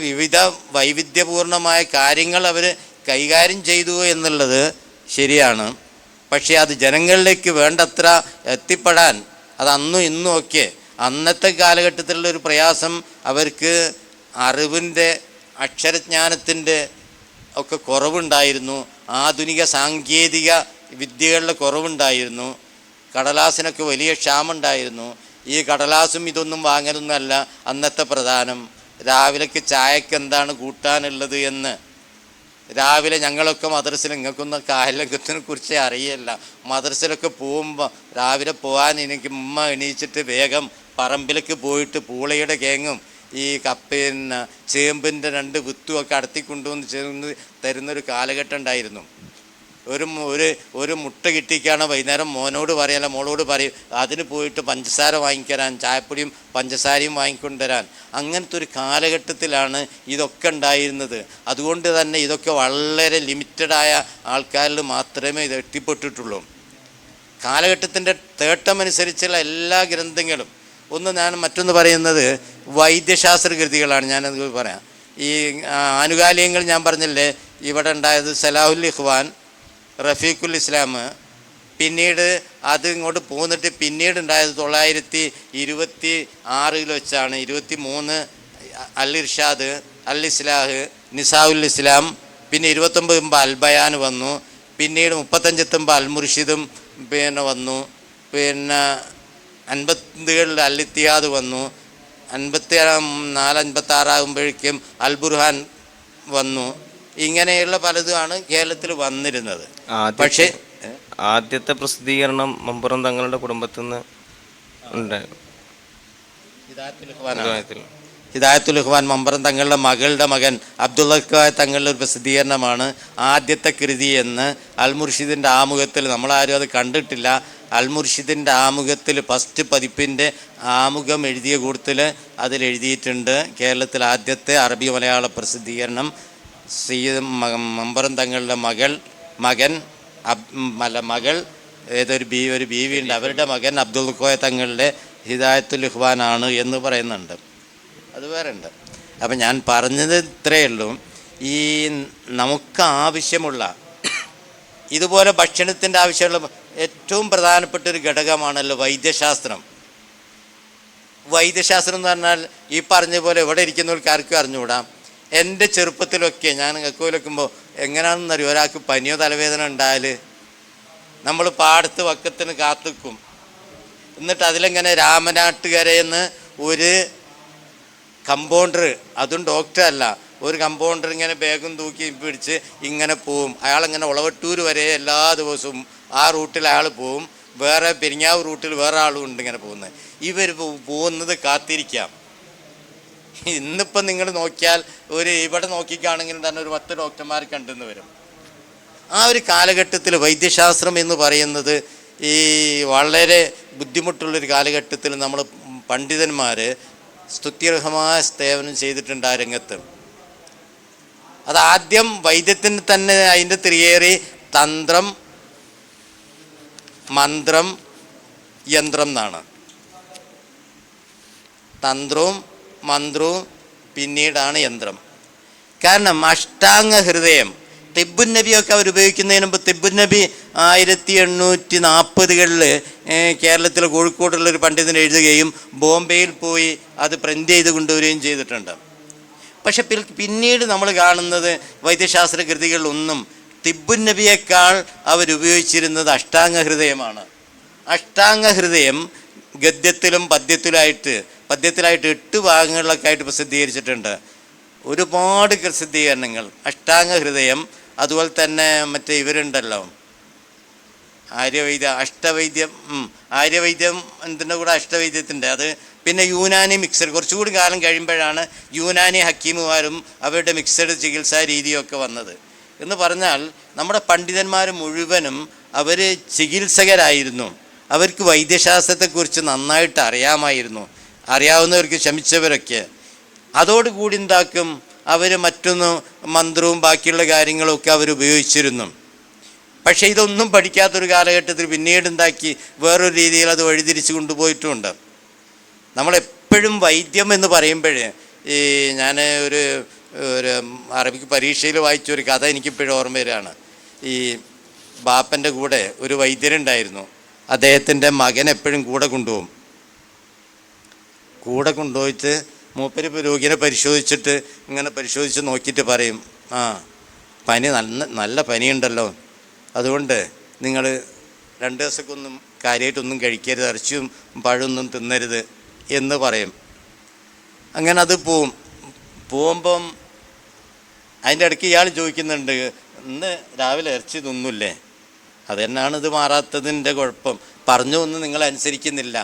വിവിധ വൈവിധ്യപൂർണമായ കാര്യങ്ങൾ അവർ കൈകാര്യം ചെയ്തു എന്നുള്ളത് ശരിയാണ്. പക്ഷേ അത് ജനങ്ങളിലേക്ക് വേണ്ടത്ര എത്തിപ്പെടാൻ അത് അന്നും ഇന്നും ഒക്കെ അന്നത്തെ കാലഘട്ടത്തിലുള്ള ഒരു പ്രയാസം, അവർക്ക് അറിവിൻ്റെ അക്ഷരജ്ഞാനത്തിൻ്റെ ഒക്കെ കുറവുണ്ടായിരുന്നു. ആധുനിക സാങ്കേതിക വിദ്യകളുടെ കുറവുണ്ടായിരുന്നു. കടലാസിനൊക്കെ വലിയ ക്ഷാമുണ്ടായിരുന്നു. ഈ കടലാസും ഇതൊന്നും വാങ്ങലൊന്നുമല്ല അന്നത്തെ പ്രധാനം. രാവിലേക്ക് ചായക്ക് എന്താണ് കൂട്ടാനുള്ളത് എന്ന് രാവിലെ ഞങ്ങളൊക്കെ മദ്രസയിൽ, നിങ്ങൾക്കൊന്നും കാലഘട്ടത്തിനെ കുറിച്ച് അറിയില്ല. മദ്രസയിലൊക്കെ പോകുമ്പോൾ രാവിലെ പോകാൻ എനിക്ക് ഉമ്മ എണീച്ചിട്ട് വേഗം പറമ്പിലേക്ക് പോയിട്ട് പൂളയുടെ കേങ്ങും ഈ പിന്നെ ചേമ്പിൻ്റെ 2 വിത്തുമൊക്കെ അടത്തിക്കൊണ്ടുവന്ന് ചേർന്ന് തരുന്നൊരു കാലഘട്ടം ഉണ്ടായിരുന്നു. ഒരു മുട്ട കിട്ടിക്കാണ് വൈകുന്നേരം മോനോട് പറയല്ല മോളോട് പറയും അതിന് പോയിട്ട് പഞ്ചസാര വാങ്ങിത്തരാൻ, ചായപ്പൊടിയും പഞ്ചസാരയും വാങ്ങിക്കൊണ്ടുവരാൻ. അങ്ങനത്തെ ഒരു കാലഘട്ടത്തിലാണ് ഇതൊക്കെ ഉണ്ടായിരുന്നത്. അതുകൊണ്ട് തന്നെ ഇതൊക്കെ വളരെ ലിമിറ്റഡായ ആൾക്കാരിൽ മാത്രമേ ഇത് എത്തിപ്പെട്ടിട്ടുള്ളൂ. കാലഘട്ടത്തിൻ്റെ തേട്ടമനുസരിച്ചുള്ള എല്ലാ ഗ്രന്ഥങ്ങളും ഞാൻ മറ്റൊന്ന് പറയുന്നത് വൈദ്യശാസ്ത്ര കൃതികളാണ്. ഞാനത് പറയാം. ഈ ആനുകാലികങ്ങൾ ഞാൻ പറഞ്ഞില്ലേ, ഇവിടെ ഉണ്ടായത് സലാഹുൽ ഇഖ്വാൻ, റഫീഖുൽ ഇസ്ലാം, പിന്നീട് അത് ഇങ്ങോട്ട് പോന്നിട്ട് പിന്നീട് ഉണ്ടായത് 926 വെച്ചാണ്. 23 അൽ ഇർഷാദ്, അൽ ഇസ്ലാഹ്, നിസാഉൽ ഇസ്ലാം, പിന്നെ 29 അൽ ബയാൻ വന്നു. പിന്നീട് 35 അൽ മുർഷിദും പിന്നെ വന്നു. പിന്നെ 50കളിൽ അൽ ഇത്തിഹാദ് വന്നു. 54-56 ആകുമ്പോഴേക്കും അൽ ബുർഹാൻ വന്നു. ഇങ്ങനെയുള്ള പലതുമാണ് കേരളത്തിൽ വന്നിരുന്നത്. പക്ഷേ ആദ്യത്തെ പ്രസിദ്ധീകരണം മമ്പുറം തങ്ങളുടെ കുടുംബത്തിൽ നിന്ന് ഉണ്ടായിരുന്നു. ഹിദായത്തുൽ ഇഖ്വാൻ മമ്പുറം തങ്ങളുടെ മകളുടെ മകൻ അബ്ദുള്ള തങ്ങളുടെ ഒരു പ്രസിദ്ധീകരണമാണ് ആദ്യത്തെ കൃതി എന്ന് അൽ മുർഷിദിൻ്റെ ആമുഖത്തിൽ, നമ്മളാരും അത് കണ്ടിട്ടില്ല, അൽ മുർഷിദിൻ്റെ ആമുഖത്തിൽ ഫസ്റ്റ് പതിപ്പിൻ്റെ ആമുഖം എഴുതിയ കൂട്ടത്തിൽ അതിലെഴുതിയിട്ടുണ്ട് കേരളത്തിൽ ആദ്യത്തെ അറബി മലയാള പ്രസിദ്ധീകരണം മമ്പുറം തങ്ങളുടെ മകൻ ഏതൊരു ബീവി ഉണ്ട്, അവരുടെ മകൻ അബ്ദുൽ കോയ തങ്ങളുടെ ഹിദായത്തുൽ ഇഖ്വാനാണ് എന്ന് പറയുന്നുണ്ട്. അത് വേറെ ഉണ്ട്. അപ്പം ഞാൻ പറഞ്ഞത് ഇത്രയേ ഉള്ളൂ. ഈ നമുക്ക് ആവശ്യമുള്ള ഇതുപോലെ ഭക്ഷണത്തിൻ്റെ ആവശ്യമുള്ള ഏറ്റവും പ്രധാനപ്പെട്ട ഒരു ഘടകമാണല്ലോ വൈദ്യശാസ്ത്രം. വൈദ്യശാസ്ത്രം എന്ന് പറഞ്ഞാൽ ഈ പറഞ്ഞ പോലെ ഇവിടെ ഇരിക്കുന്നവർക്ക് ആർക്കും അറിഞ്ഞുകൂടാ. എൻ്റെ ചെറുപ്പത്തിലൊക്കെ ഞാൻ വെക്കുമ്പോൾ എങ്ങനെയാണെന്നറിയോ, ഒരാൾക്ക് പനിയോ തലവേദന ഉണ്ടായാൽ നമ്മൾ പാടത്ത് വക്കത്തിന് കാത്തുക്കും. എന്നിട്ട് അതിലെങ്ങനെ രാമനാട്ടുകരയെന്ന് ഒരു കമ്പൗണ്ടർ, അതും ഡോക്ടറല്ല, ഒരു കമ്പൗണ്ടർ ഇങ്ങനെ ബാഗും തൂക്കി പിടിച്ച് ഇങ്ങനെ പോവും. അയാളിങ്ങനെ ഉളവട്ടൂർ വരെ എല്ലാ ദിവസവും ആ റൂട്ടിൽ അയാൾ പോവും. വേറെ പെരിങ്ങാവ് റൂട്ടിൽ വേറെ ആളും ഉണ്ട് ഇങ്ങനെ പോകുന്നത്. ഇവർ പോകുന്നത് കാത്തിരിക്കാം. ഇന്നിപ്പം നിങ്ങൾ നോക്കിയാൽ ഇവിടെ നോക്കിക്കാണെങ്കിൽ തന്നെ ഒരു 10 ഡോക്ടർമാർ കണ്ടെന്ന് വരും. ആ ഒരു കാലഘട്ടത്തിൽ വൈദ്യശാസ്ത്രം എന്ന് പറയുന്നത് ഈ വളരെ ബുദ്ധിമുട്ടുള്ളൊരു കാലഘട്ടത്തിൽ നമ്മൾ പണ്ഡിതന്മാർ സ്തുത്യർഹമായ സേവനം ചെയ്തിട്ടുണ്ട് ആ രംഗത്ത്. അതാദ്യം വൈദ്യത്തിന് തന്നെ അതിൻ്റെ തിരിയേറി തന്ത്രം, മന്ത്രം, യന്ത്രം എന്നാണ്. തന്ത്രവും മന്ത്രവും പിന്നീടാണ് യന്ത്രം. കാരണം അഷ്ടാംഗ ഹൃദയം തിബ്ബുൻ നബിയൊക്കെ അവർ ഉപയോഗിക്കുന്നതിന് മുമ്പ് തിബ്ബുൻ നബി 1840കളിൽ കേരളത്തിലെ കോഴിക്കോടുള്ളൊരു പണ്ഡിതൻ എഴുതുകയും ബോംബെയിൽ പോയി അത് പ്രിൻ്റ് ചെയ്ത് കൊണ്ടുവരികയും ചെയ്തിട്ടുണ്ട്. പക്ഷെ പിന്നീട് നമ്മൾ കാണുന്നത് വൈദ്യശാസ്ത്ര കൃതികളിലൊന്നും തിബ്ബുൻ നബിയേക്കാൾ അവരുപയോഗിച്ചിരുന്നത് അഷ്ടാംഗ ഹൃദയമാണ്. അഷ്ടാംഗ ഹൃദയം ഗദ്യത്തിലും പദ്യത്തിലായിട്ട് 8 ഭാഗങ്ങളിലൊക്കെ ആയിട്ട് പ്രസിദ്ധീകരിച്ചിട്ടുണ്ട്. ഒരുപാട് പ്രസിദ്ധീകരണങ്ങൾ അഷ്ടാംഗ ഹൃദയം. അതുപോലെ തന്നെ മറ്റേ ഇവരുണ്ടല്ലോ ആര്യവൈദ്യം എന്തിൻ്റെ കൂടെ അഷ്ടവൈദ്യത്തിൻ്റെ അത്, പിന്നെ യൂനാനി മിക്സർ. കുറച്ചുകൂടി കാലം കഴിയുമ്പോഴാണ് യൂനാനി ഹക്കീമുമാരും അവരുടെ മിക്സഡ് ചികിത്സാ രീതിയൊക്കെ വന്നത്. എന്ന് പറഞ്ഞാൽ നമ്മുടെ പണ്ഡിതന്മാർ മുഴുവനും അവർ ചികിത്സകരായിരുന്നു. അവർക്ക് വൈദ്യശാസ്ത്രത്തെക്കുറിച്ച് നന്നായിട്ട് അറിയാവുന്നവർക്ക് ശ്രമിച്ചവരൊക്കെ. അതോടുകൂടി എന്താക്കും, അവർ മറ്റൊന്ന് മന്ത്രവും ബാക്കിയുള്ള കാര്യങ്ങളൊക്കെ അവർ ഉപയോഗിച്ചിരുന്നു. പക്ഷേ ഇതൊന്നും പഠിക്കാത്തൊരു കാലഘട്ടത്തിൽ പിന്നീട് എന്താക്കി വേറൊരു രീതിയിൽ അത് വഴിതിരിച്ച് കൊണ്ടുപോയിട്ടുമുണ്ട്. നമ്മളെപ്പോഴും വൈദ്യം എന്ന് പറയുമ്പോഴേ ഞാൻ ഒരു അറബിക്ക് പരീക്ഷയിൽ വായിച്ചൊരു കഥ എനിക്കിപ്പോഴും ഓർമ്മ വരികയാണ്. ഈ ബാപ്പൻ്റെ കൂടെ ഒരു വൈദ്യരുണ്ടായിരുന്നു. അദ്ദേഹത്തിൻ്റെ മകൻ എപ്പോഴും കൂടെ കൊണ്ടുപോയിട്ട് മൂപ്പര് രോഗിനെ പരിശോധിച്ചിട്ട് ഇങ്ങനെ പരിശോധിച്ച് നോക്കിയിട്ട് പറയും, പനി നല്ല പനിയുണ്ടല്ലോ, അതുകൊണ്ട് നിങ്ങൾ 2 ദിവസമൊന്നും കാര്യമായിട്ടൊന്നും കഴിക്കരുത്, ഇറച്ചിയും പഴമൊന്നും തിന്നരുത് എന്ന് പറയും. അങ്ങനെ അത് പോകുമ്പം അതിൻ്റെ ഇടയ്ക്ക് ഇയാൾ ചോദിക്കുന്നുണ്ട്, ഇന്ന് രാവിലെ ഇറച്ചി തിന്നില്ലേ? അതെന്നാണ് ഇത് മാറാത്തതിൻ്റെ കുഴപ്പം? പറഞ്ഞു ഒന്നും നിങ്ങൾ അനുസരിക്കുന്നില്ല.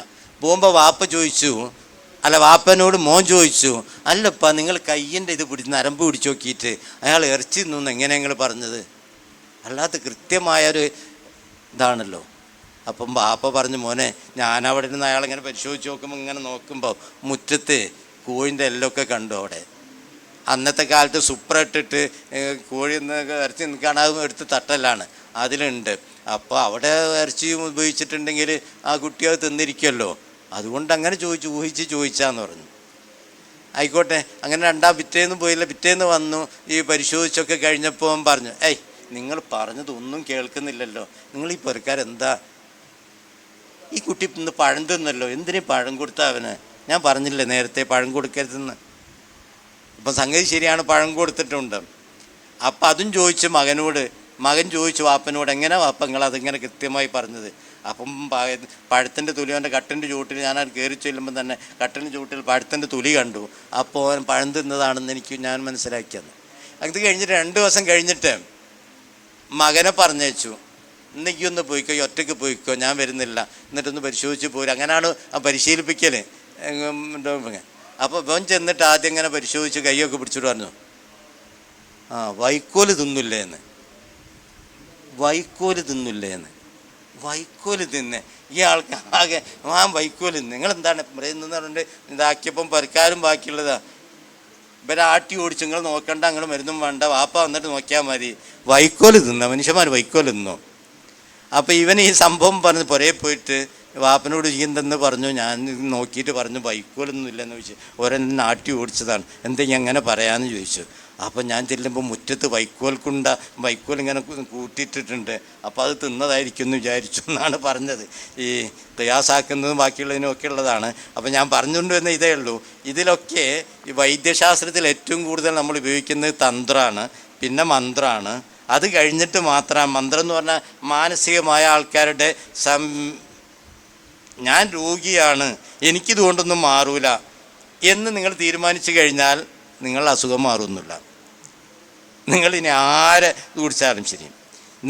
പോകുമ്പോൾ വാപ്പ ചോദിച്ചു, അല്ല വാപ്പനോട് മോൻ ചോദിച്ചു, അല്ലപ്പാ നിങ്ങൾ കയ്യിൻ്റെ ഇത് നരമ്പ് പിടിച്ച് നോക്കിയിട്ട് അയാൾ ഇറച്ചി തിന്നു എങ്ങനെ നിങ്ങൾ പറഞ്ഞത്? അല്ലാത്ത കൃത്യമായൊരു ഇതാണല്ലോ. അപ്പം വാപ്പ പറഞ്ഞു, മോനെ ഞാനവിടെ നിന്ന് അയാളിങ്ങനെ പരിശോധിച്ച് നോക്കുമ്പോൾ ഇങ്ങനെ നോക്കുമ്പോൾ മുറ്റത്ത് കോഴിൻ്റെ എല്ലൊക്കെ കണ്ടു. അവിടെ അന്നത്തെ കാലത്ത് സുപ്ര ഇട്ടിട്ട് കോഴി ഇറച്ചി നിൽക്കുകയാണ്, എടുത്ത് തട്ടലാണ്, അതിലുണ്ട്. അപ്പോൾ അവിടെ ഇറച്ചി ഉപയോഗിച്ചിട്ടുണ്ടെങ്കിൽ ആ കുട്ടി അത് തിന്നിരിക്കുമല്ലോ, അതുകൊണ്ട് അങ്ങനെ ചോദിച്ചാന്ന് പറഞ്ഞു. ആയിക്കോട്ടെ, അങ്ങനെ പിറ്റേന്ന് പോയില്ല. പിറ്റേന്ന് വന്നു, ഈ പരിശോധിച്ചൊക്കെ കഴിഞ്ഞപ്പോൾ പറഞ്ഞു, ഏയ് നിങ്ങൾ പറഞ്ഞതൊന്നും കേൾക്കുന്നില്ലല്ലോ, നിങ്ങൾ ഈ പുരക്കാരെന്താ, ഈ കുട്ടി ഇന്ന് പഴം തിന്നല്ലോ, എന്തിനീ പഴം കൊടുത്ത അവന്? ഞാൻ പറഞ്ഞില്ലേ നേരത്തെ പഴം കൊടുക്കരുതെന്ന്. ഇപ്പം സംഗതി ശരിയാണ്, പഴം കൊടുത്തിട്ടുണ്ട്. അപ്പം അതും ചോദിച്ചു മകനോട്. മകൻ ചോദിച്ചു വാപ്പനോട്, എങ്ങനെ വാപ്പ നിങ്ങൾ അതിങ്ങനെ കൃത്യമായി പറഞ്ഞത്? അപ്പം പഴത്തിൻ്റെ തൊലി അവൻ്റെ കട്ടിൻ്റെ ചൂട്ടിൽ, ഞാനത് കയറി ചെല്ലുമ്പോൾ തന്നെ കട്ടിൻ്റെ ചൂട്ടിൽ പഴത്തിൻ്റെ തൊലി കണ്ടു. അപ്പോൾ അവൻ പഴം തിന്നതാണെന്ന് ഞാൻ മനസ്സിലാക്കിയത്. അത് കഴിഞ്ഞിട്ട് 2 ദിവസം കഴിഞ്ഞിട്ട് മകനെ പറഞ്ഞയച്ചു, ഇന്നേക്കൊന്ന് പോയിക്കോ, ഒറ്റയ്ക്ക് പോയിക്കോ, ഞാൻ വരുന്നില്ല, എന്നിട്ടൊന്ന് പരിശോധിച്ച് പോരും. അങ്ങനെയാണ് ആ പരിശീലിപ്പിക്കൽ. അപ്പോൾ ഇവൻ ചെന്നിട്ട് ആദ്യം ഇങ്ങനെ പരിശോധിച്ച് കൈയൊക്കെ പിടിച്ചിട്ട് പറഞ്ഞു, വൈക്കോല് തിന്നില്ലേന്ന്. വൈക്കോല് തിന്നെ ഈ ആൾക്ക് ആകെ വൈക്കോല് നിങ്ങളെന്താണ് പറയുന്നതെന്ന് പറഞ്ഞിട്ട് ഇതാക്കിയപ്പം പരക്കാരും ബാക്കിയുള്ളതാ. ഇവരെ ആട്ടി ഓടിച്ച് നിങ്ങൾ നോക്കണ്ട, നിങ്ങൾ മരുന്നും വേണ്ട, വാപ്പ വന്നിട്ട് നോക്കിയാൽ മതി. വൈക്കോല് മനുഷ്യന്മാർ വൈക്കോല് തിന്നോ? അപ്പോൾ ഇവൻ ഈ സംഭവം പറഞ്ഞ് പുറകെ പോയിട്ട് വാപ്പനോട് ചെയ്യുന്നെന്ന് പറഞ്ഞു. ഞാൻ നോക്കിയിട്ട് പറഞ്ഞു വൈക്കോലൊന്നും ഇല്ലെന്ന് ചോദിച്ചു. ഒരെന്നെ ആട്ടി ഓടിച്ചതാണ്, എന്തെങ്കിലും അങ്ങനെ പറയാമെന്ന് ചോദിച്ചു. അപ്പം ഞാൻ ചെല്ലുമ്പോൾ മുറ്റത്ത് വൈക്കോൽ ഇങ്ങനെ കൂട്ടിയിട്ടിട്ടുണ്ട്. അപ്പോൾ അത് തിന്നതായിരിക്കും എന്ന് വിചാരിച്ചു എന്നാണ് പറഞ്ഞത്. ഈ തയ്യാസാക്കുന്നതും ബാക്കിയുള്ളതിനും ഒക്കെ ഉള്ളതാണ്. അപ്പം ഞാൻ പറഞ്ഞുകൊണ്ട് വന്ന ഇതേ ഉള്ളൂ. ഇതിലൊക്കെ ഈ വൈദ്യശാസ്ത്രത്തിൽ ഏറ്റവും കൂടുതൽ നമ്മൾ ഉപയോഗിക്കുന്നത് തന്ത്രമാണ്, പിന്നെ മന്ത്രമാണ്. അത് കഴിഞ്ഞിട്ട് മാത്രം മന്ത്രം എന്ന് പറഞ്ഞാൽ മാനസികമായ ആൾക്കാരുടെ ഞാൻ രോഗിയാണ്, എനിക്കിതുകൊണ്ടൊന്നും മാറൂല എന്ന് നിങ്ങൾ തീരുമാനിച്ചു കഴിഞ്ഞാൽ നിങ്ങളുടെ അസുഖം മാറുന്നില്ല. നിങ്ങളിനി ആരെ കുടിച്ചാലും ശരി,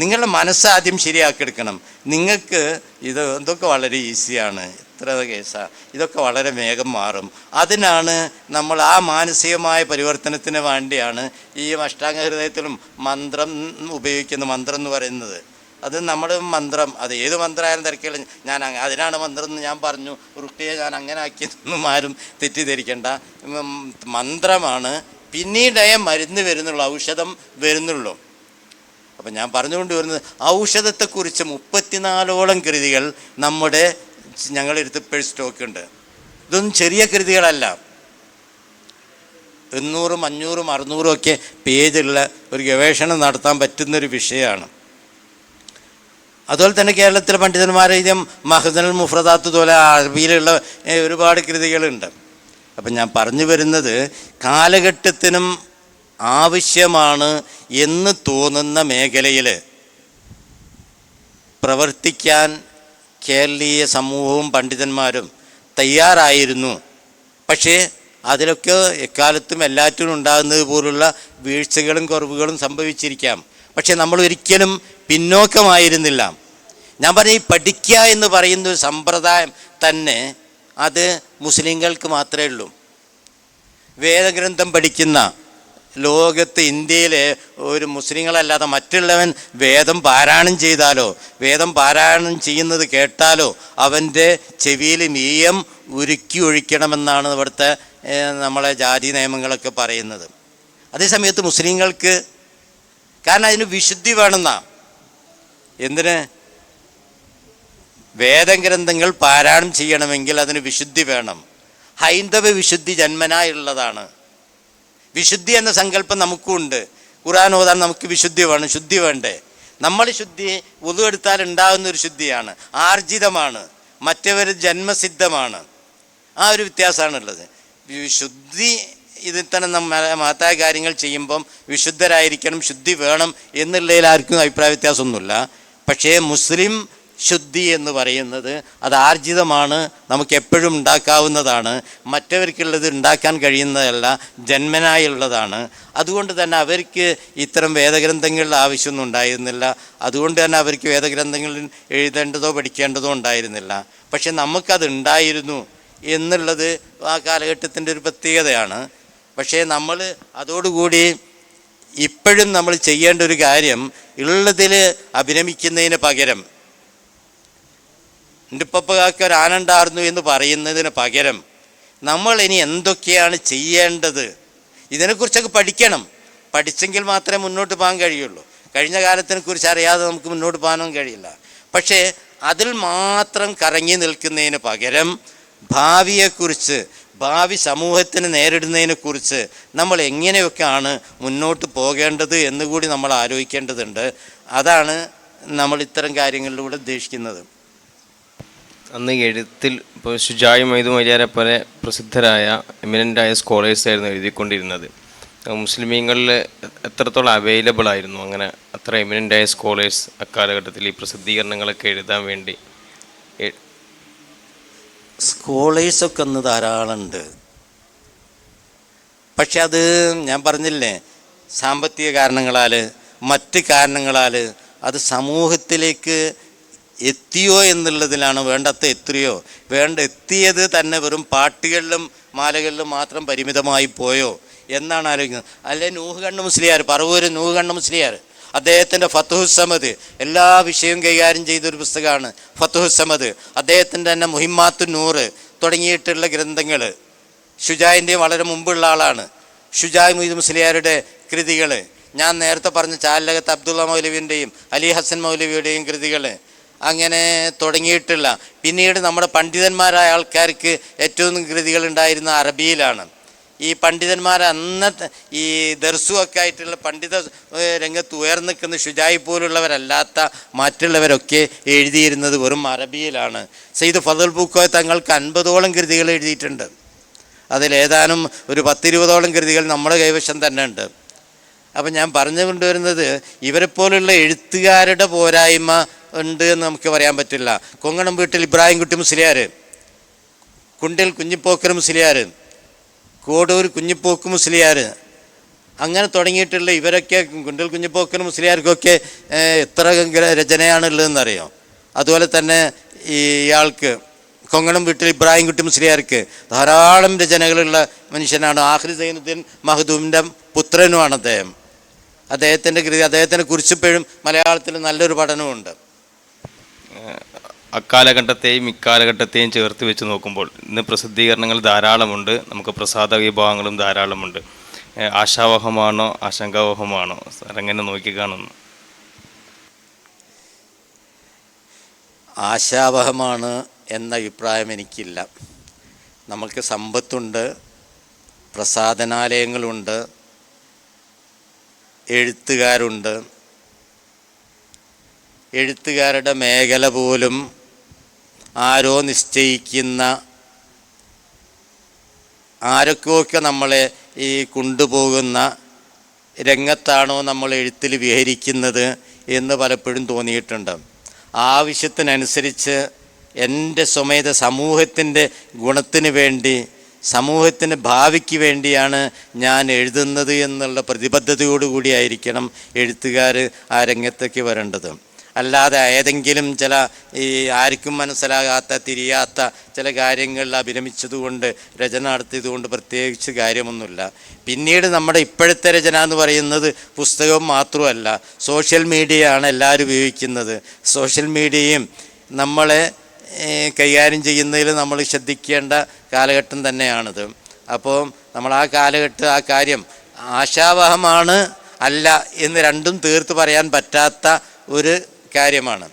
നിങ്ങളുടെ മനസ്സാദ്യം ശരിയാക്കിയെടുക്കണം. നിങ്ങൾക്ക് ഇതൊക്കെ വളരെ ഈസിയാണ്, ഇത്ര കേസാണ്, ഇതൊക്കെ വളരെ വേഗം മാറും. അതിനാണ് നമ്മൾ ആ മാനസികമായ പരിവർത്തനത്തിന് വേണ്ടിയാണ് ഈ അഷ്ടാംഗ ഹൃദയത്തിലും മന്ത്രം ഉപയോഗിക്കുന്ന. മന്ത്രം എന്ന് പറയുന്നത് അത് നമ്മൾ മന്ത്രം, അത് ഏത് മന്ത്രമായാലും തിരക്കില്ല. ഞാൻ അതിനാണ് മന്ത്രം എന്ന് ഞാൻ പറഞ്ഞു. റുക്കിയെ ഞാൻ അങ്ങനെ ആക്കിയതൊന്നും ആരും തെറ്റിദ്ധരിക്കേണ്ട. മന്ത്രമാണ്. പിന്നീടേ മരുന്ന് വരുന്നുള്ളൂ, ഔഷധം വരുന്നുള്ളൂ. അപ്പം ഞാൻ പറഞ്ഞുകൊണ്ട് വരുന്നത്, ഔഷധത്തെക്കുറിച്ച് 34ഓളം കൃതികൾ ഞങ്ങളെടുത്ത് ഇപ്പോൾ സ്റ്റോക്ക് ഉണ്ട്. ഇതൊന്നും ചെറിയ കൃതികളല്ല. 800, 500, 600 ഒക്കെ പേജുള്ള ഒരു ഗവേഷണം നടത്താൻ പറ്റുന്നൊരു വിഷയമാണ്. അതുപോലെ തന്നെ കേരളത്തിലെ പണ്ഡിതന്മാരെ മഹ്ദനുൽ മുഫ്രദാത്ത് പോലെ അറബിയിലുള്ള ഒരുപാട് കൃതികളുണ്ട്. അപ്പം ഞാൻ പറഞ്ഞു വരുന്നത്, കാലഘട്ടത്തിനും ആവശ്യമാണ് എന്ന് തോന്നുന്ന മേഖലയിൽ പ്രവർത്തിക്കാൻ കേരളീയ സമൂഹവും പണ്ഡിതന്മാരും തയ്യാറായിരുന്നു. പക്ഷേ അതിലൊക്കെ എക്കാലത്തും എല്ലാറ്റിനും ഉണ്ടാകുന്നത് പോലുള്ള വീഴ്ചകളും കുറവുകളും സംഭവിച്ചിരിക്കാം. പക്ഷെ നമ്മൾ ഒരിക്കലും പിന്നോക്കമായിരുന്നില്ല. ഞാൻ പറഞ്ഞ ഈ പഠിക്കുക എന്ന് പറയുന്ന ഒരു സമ്പ്രദായം തന്നെ അത് മുസ്ലിങ്ങൾക്ക് മാത്രമേ ഉള്ളൂ. വേദഗ്രന്ഥം പഠിക്കുന്ന ലോകത്ത് ഇന്ത്യയിലെ ഒരു മുസ്ലിങ്ങളല്ലാതെ മറ്റുള്ളവൻ വേദം പാരായണം ചെയ്താലോ വേദം പാരായണം ചെയ്യുന്നത് കേട്ടാലോ അവൻ്റെ ചെവിയിൽ മീയം ഉരുക്കി ഒഴിക്കണമെന്നാണ് ഇവിടുത്തെ നമ്മളെ ജാതി നിയമങ്ങളൊക്കെ പറയുന്നത്. അതേസമയത്ത് മുസ്ലിങ്ങൾക്ക്, കാരണം അതിന് വിശുദ്ധി വേണമെന്നാ. എന്തിന്? വേദഗ്രന്ഥങ്ങൾ പാരായണം ചെയ്യണമെങ്കിൽ അതിന് വിശുദ്ധി വേണം. ഹൈന്ദവ വിശുദ്ധി ജന്മനായുള്ളതാണ്. വിശുദ്ധി എന്ന സങ്കല്പം നമുക്കുണ്ട്. ഖുർആൻ ഓതാൻ നമുക്ക് വിശുദ്ധി വേണം, ശുദ്ധി വേണ്ടേ? നമ്മൾ ശുദ്ധി വുളു എടുത്താൽ ഉണ്ടാകുന്നൊരു ശുദ്ധിയാണ്, ആർജിതമാണ്. മറ്റവർ ജന്മസിദ്ധമാണ്. ആ ഒരു വ്യത്യാസമാണുള്ളത്. ശുദ്ധി ഇതിൽ തന്നെ മഹത്തായ കാര്യങ്ങൾ ചെയ്യുമ്പം വിശുദ്ധരായിരിക്കണം, ശുദ്ധി വേണം എന്നുള്ളതിൽ ആർക്കും അഭിപ്രായ വ്യത്യാസമൊന്നുമില്ല. പക്ഷേ മുസ്ലിം ശുദ്ധി എന്ന് പറയുന്നത് അത് ആർജിതമാണ്, നമുക്ക് എപ്പോഴും ഉണ്ടാക്കാവുന്നതാണ്, മറ്റവർക്കുള്ളത് ഉണ്ടാക്കാൻ കഴിയുന്നതല്ല, ജന്മനായുള്ളതാണ്. അതുകൊണ്ട് തന്നെ അവർക്ക് ഇത്തരം വേദഗ്രന്ഥങ്ങളുടെ ആവശ്യമൊന്നും ഉണ്ടായിരുന്നില്ല. അതുകൊണ്ട് തന്നെ അവർക്ക് വേദഗ്രന്ഥങ്ങളിൽ എഴുതേണ്ടതോ പഠിക്കേണ്ടതോ ഉണ്ടായിരുന്നില്ല. പക്ഷെ നമുക്കത് ഉണ്ടായിരുന്നു എന്നുള്ളത് ആ കാലഘട്ടത്തിൻ്റെ ഒരു പ്രത്യേകതയാണ്. പക്ഷേ നമ്മൾ അതോടുകൂടി ഇപ്പോഴും നമ്മൾ ചെയ്യേണ്ട ഒരു കാര്യം, ഉള്ളതിൽ അഭിരമിക്കുന്നതിന് പകരം എൻ്റെ ഉപ്പപ്പകാക്ക് ഒരു ആന ഉണ്ടായിരുന്നു എന്ന് പറയുന്നതിന് പകരം നമ്മൾ ഇനി എന്തൊക്കെയാണ് ചെയ്യേണ്ടത്, ഇതിനെക്കുറിച്ചൊക്കെ പഠിക്കണം. പഠിച്ചെങ്കിൽ മാത്രമേ മുന്നോട്ട് പോകാൻ കഴിയുള്ളൂ. കഴിഞ്ഞ കാലത്തിനെക്കുറിച്ച് അറിയാതെ നമുക്ക് മുന്നോട്ട് പോകാനും കഴിയില്ല. പക്ഷേ അതിൽ മാത്രം കറങ്ങി നിൽക്കുന്നതിന് പകരം ഭാവിയെക്കുറിച്ച്, ഭാവി സമൂഹത്തിന് നേരിടുന്നതിനെക്കുറിച്ച് നമ്മൾ എങ്ങനെയൊക്കെയാണ് മുന്നോട്ട് പോകേണ്ടത് എന്നുകൂടി നമ്മൾ ആലോചിക്കേണ്ടതുണ്ട്. അതാണ് നമ്മൾ ഇത്തരം കാര്യങ്ങളിലൂടെ ഉദ്ദേശിക്കുന്നത്. അന്ന് എഴുത്തിൽ ഇപ്പോൾ ഷുജായി മൊയ്തു മൊയ്ലിയാരെ പോലെ പ്രസിദ്ധരായ എമിനൻ്റായ സ്കോളേഴ്സായിരുന്നു എഴുതിക്കൊണ്ടിരുന്നത്. മുസ്ലിമീങ്ങളിൽ എത്രത്തോളം അവൈലബിൾ ആയിരുന്നു അങ്ങനെ അത്ര എമിനൻ്റായ സ്കോളേഴ്സ് അക്കാലഘട്ടത്തിൽ ഈ പ്രസിദ്ധീകരണങ്ങളൊക്കെ എഴുതാൻ വേണ്ടി? സ്കോളേഴ്സൊക്കെ ഒന്ന് ധാരാളമുണ്ട്. പക്ഷെ അത് ഞാൻ പറഞ്ഞില്ലേ, സാമ്പത്തിക കാരണങ്ങളാൽ, മറ്റ് കാരണങ്ങളാൽ അത് സമൂഹത്തിലേക്ക് എത്തിയോ എന്നുള്ളതിലാണ്. വേണ്ടത്ര എത്തിയോ, എത്തിയത് തന്നെ വെറും പാട്ടുകളിലും മാലകളിലും മാത്രം പരിമിതമായി പോയോ എന്നാണ് ആലോചിക്കുന്നത്. അല്ലെ നൂഹ് കണ്ണ് മുസ്ലിയാർ, പറവൂര് നൂഹ് കണ്ണ് മുസ്ലിയാർ, അദ്ദേഹത്തിൻ്റെ ഫത്തുഹുസ്സമദ് എല്ലാ വിഷയവും കൈകാര്യം ചെയ്തൊരു പുസ്തകമാണ് ഫത്തുഹുസ്സമദ്. അദ്ദേഹത്തിൻ്റെ തന്നെ മുഹിമ്മാത്തു നൂറ് തുടങ്ങിയിട്ടുള്ള ഗ്രന്ഥങ്ങൾ, ഷുജായിൻ്റെയും വളരെ മുമ്പുള്ള ആളാണ്. ഷുജായ് മൊയ്തു മുസ്ലിയാരുടെ കൃതികൾ, ഞാൻ നേരത്തെ പറഞ്ഞ ചാലകത്ത് അബ്ദുള്ള മൗലവിൻ്റെയും അലി ഹസൻ മൗലവിയുടെയും കൃതികൾ, അങ്ങനെ തുടങ്ങിയിട്ടുള്ള, പിന്നീട് നമ്മുടെ പണ്ഡിതന്മാരായ ആൾക്കാർക്ക് ഏറ്റവും കൃതികൾ ഉണ്ടായിരുന്ന അറബിയിലാണ്. ഈ പണ്ഡിതന്മാർ അന്നത്തെ ഈ ദർസുമൊക്കെ ആയിട്ടുള്ള പണ്ഡിത രംഗത്ത് ഉയർന്നു നിൽക്കുന്ന ഷുജായി പോലുള്ളവരല്ലാത്ത മറ്റുള്ളവരൊക്കെ എഴുതിയിരുന്നത് വെറും അറബിയിലാണ്. സയ്യിദ് ഫضൽ പൂക്കോയ തങ്ങൾക്ക് 50ഓളം കൃതികൾ എഴുതിയിട്ടുണ്ട്. അതിലേതാനും ഒരു 10-20ഓളം കൃതികൾ നമ്മുടെ കൈവശം തന്നെ ഉണ്ട്. അപ്പം ഞാൻ പറഞ്ഞു കൊണ്ടുവരുന്നത്, ഇവരെപ്പോലുള്ള എഴുത്തുകാരുടെ പോരായ്മ ഉണ്ട് എന്ന് നമുക്ക് പറയാൻ പറ്റില്ല. കൊങ്ങണം വീട്ടിൽ ഇബ്രാഹിം കുട്ടി മുസ്ലിയാർ, കുണ്ടിൽ കുഞ്ഞിപ്പോക്കർ മുസ്ലിയാർ, കോടൂർ കുഞ്ഞിപ്പോക്ക് മുസ്ലിയാർ, അങ്ങനെ തുടങ്ങിയിട്ടുള്ള ഇവരൊക്കെ, കുണ്ടിൽ കുഞ്ഞിപ്പോക്കർ മുസ്ലിയാർക്കൊക്കെ എത്ര രചനയാണുള്ളതെന്നറിയാം. അതുപോലെ തന്നെ ഇയാൾക്ക് കൊങ്ങണം വീട്ടിൽ ഇബ്രാഹിം കുട്ടി മുസ്ലിയാർക്ക് ധാരാളം രചനകളുള്ള മനുഷ്യനാണ്. ആഖിർ സൈനുദ്ദീൻ മഹദൂമിൻ്റെ പുത്രനുമാണ് അദ്ദേഹം. അദ്ദേഹത്തിൻ്റെ കൃതി, അദ്ദേഹത്തിനെ കുറിച്ചിപ്പോഴും മലയാളത്തിൽ നല്ലൊരു പഠനമുണ്ട്. അക്കാലഘട്ടത്തെയും ഇക്കാലഘട്ടത്തെയും ചേർത്ത് വെച്ച് നോക്കുമ്പോൾ ഇന്ന് പ്രസിദ്ധീകരണങ്ങൾ ധാരാളമുണ്ട്, നമുക്ക് പ്രസാദ വിഭാഗങ്ങളും ധാരാളമുണ്ട്. ആശാവഹമാണോ ആശങ്കാവഹമാണോ എങ്ങനെ നോക്കിക്കാണുന്നു? ആശാവഹമാണ് എന്ന അഭിപ്രായം എനിക്കില്ല. നമുക്ക് സമ്പത്തുണ്ട്, പ്രസാധനാലയങ്ങളുണ്ട്, എഴുത്തുകാരുണ്ട്. എഴുത്തുകാരുടെ മേഖല പോലും ആരോ നിശ്ചയിക്കുന്ന, ആരൊക്കെ നമ്മളെ ഈ കൊണ്ടുപോകുന്ന രംഗത്താണോ നമ്മൾ എഴുത്തിൽ വിഹരിക്കുന്നത് എന്ന് പലപ്പോഴും തോന്നിയിട്ടുണ്ട്. ആവശ്യത്തിനനുസരിച്ച് എൻ്റെ സ്വമേധ സമൂഹത്തിൻ്റെ ഗുണത്തിന് വേണ്ടി, സമൂഹത്തിൻ്റെ ഭാവിക്ക് വേണ്ടിയാണ് ഞാൻ എഴുതുന്നത് എന്നുള്ള പ്രതിബദ്ധതയോടുകൂടിയായിരിക്കണം എഴുത്തുകാർ ആ രംഗത്തേക്ക് വരേണ്ടത്. അല്ലാതെ ഏതെങ്കിലും ചില ഈ ആർക്കും മനസ്സിലാകാത്ത, തിരിയാത്ത ചില കാര്യങ്ങളിൽ അഭിരമിച്ചതുകൊണ്ട്, രചന നടത്തിയതുകൊണ്ട് പ്രത്യേകിച്ച് കാര്യമൊന്നുമില്ല. പിന്നീട് നമ്മുടെ ഇപ്പോഴത്തെ രചന എന്ന് പറയുന്നത് പുസ്തകം മാത്രമല്ല, സോഷ്യൽ മീഡിയയാണ് എല്ലാവരും ഉപയോഗിക്കുന്നത്. സോഷ്യൽ മീഡിയയും നമ്മളെ കൈകാര്യം ചെയ്യുന്നതിൽ നമ്മൾ ശ്രദ്ധിക്കേണ്ട കാലഘട്ടം തന്നെയാണിത്. അപ്പോൾ നമ്മൾ ആ കാലഘട്ടം, ആ കാര്യം ആശാവഹമാണ് അല്ല എന്ന് രണ്ടും തീർത്ത് പറയാൻ പറ്റാത്ത ഒരു കാര്യമാണ്.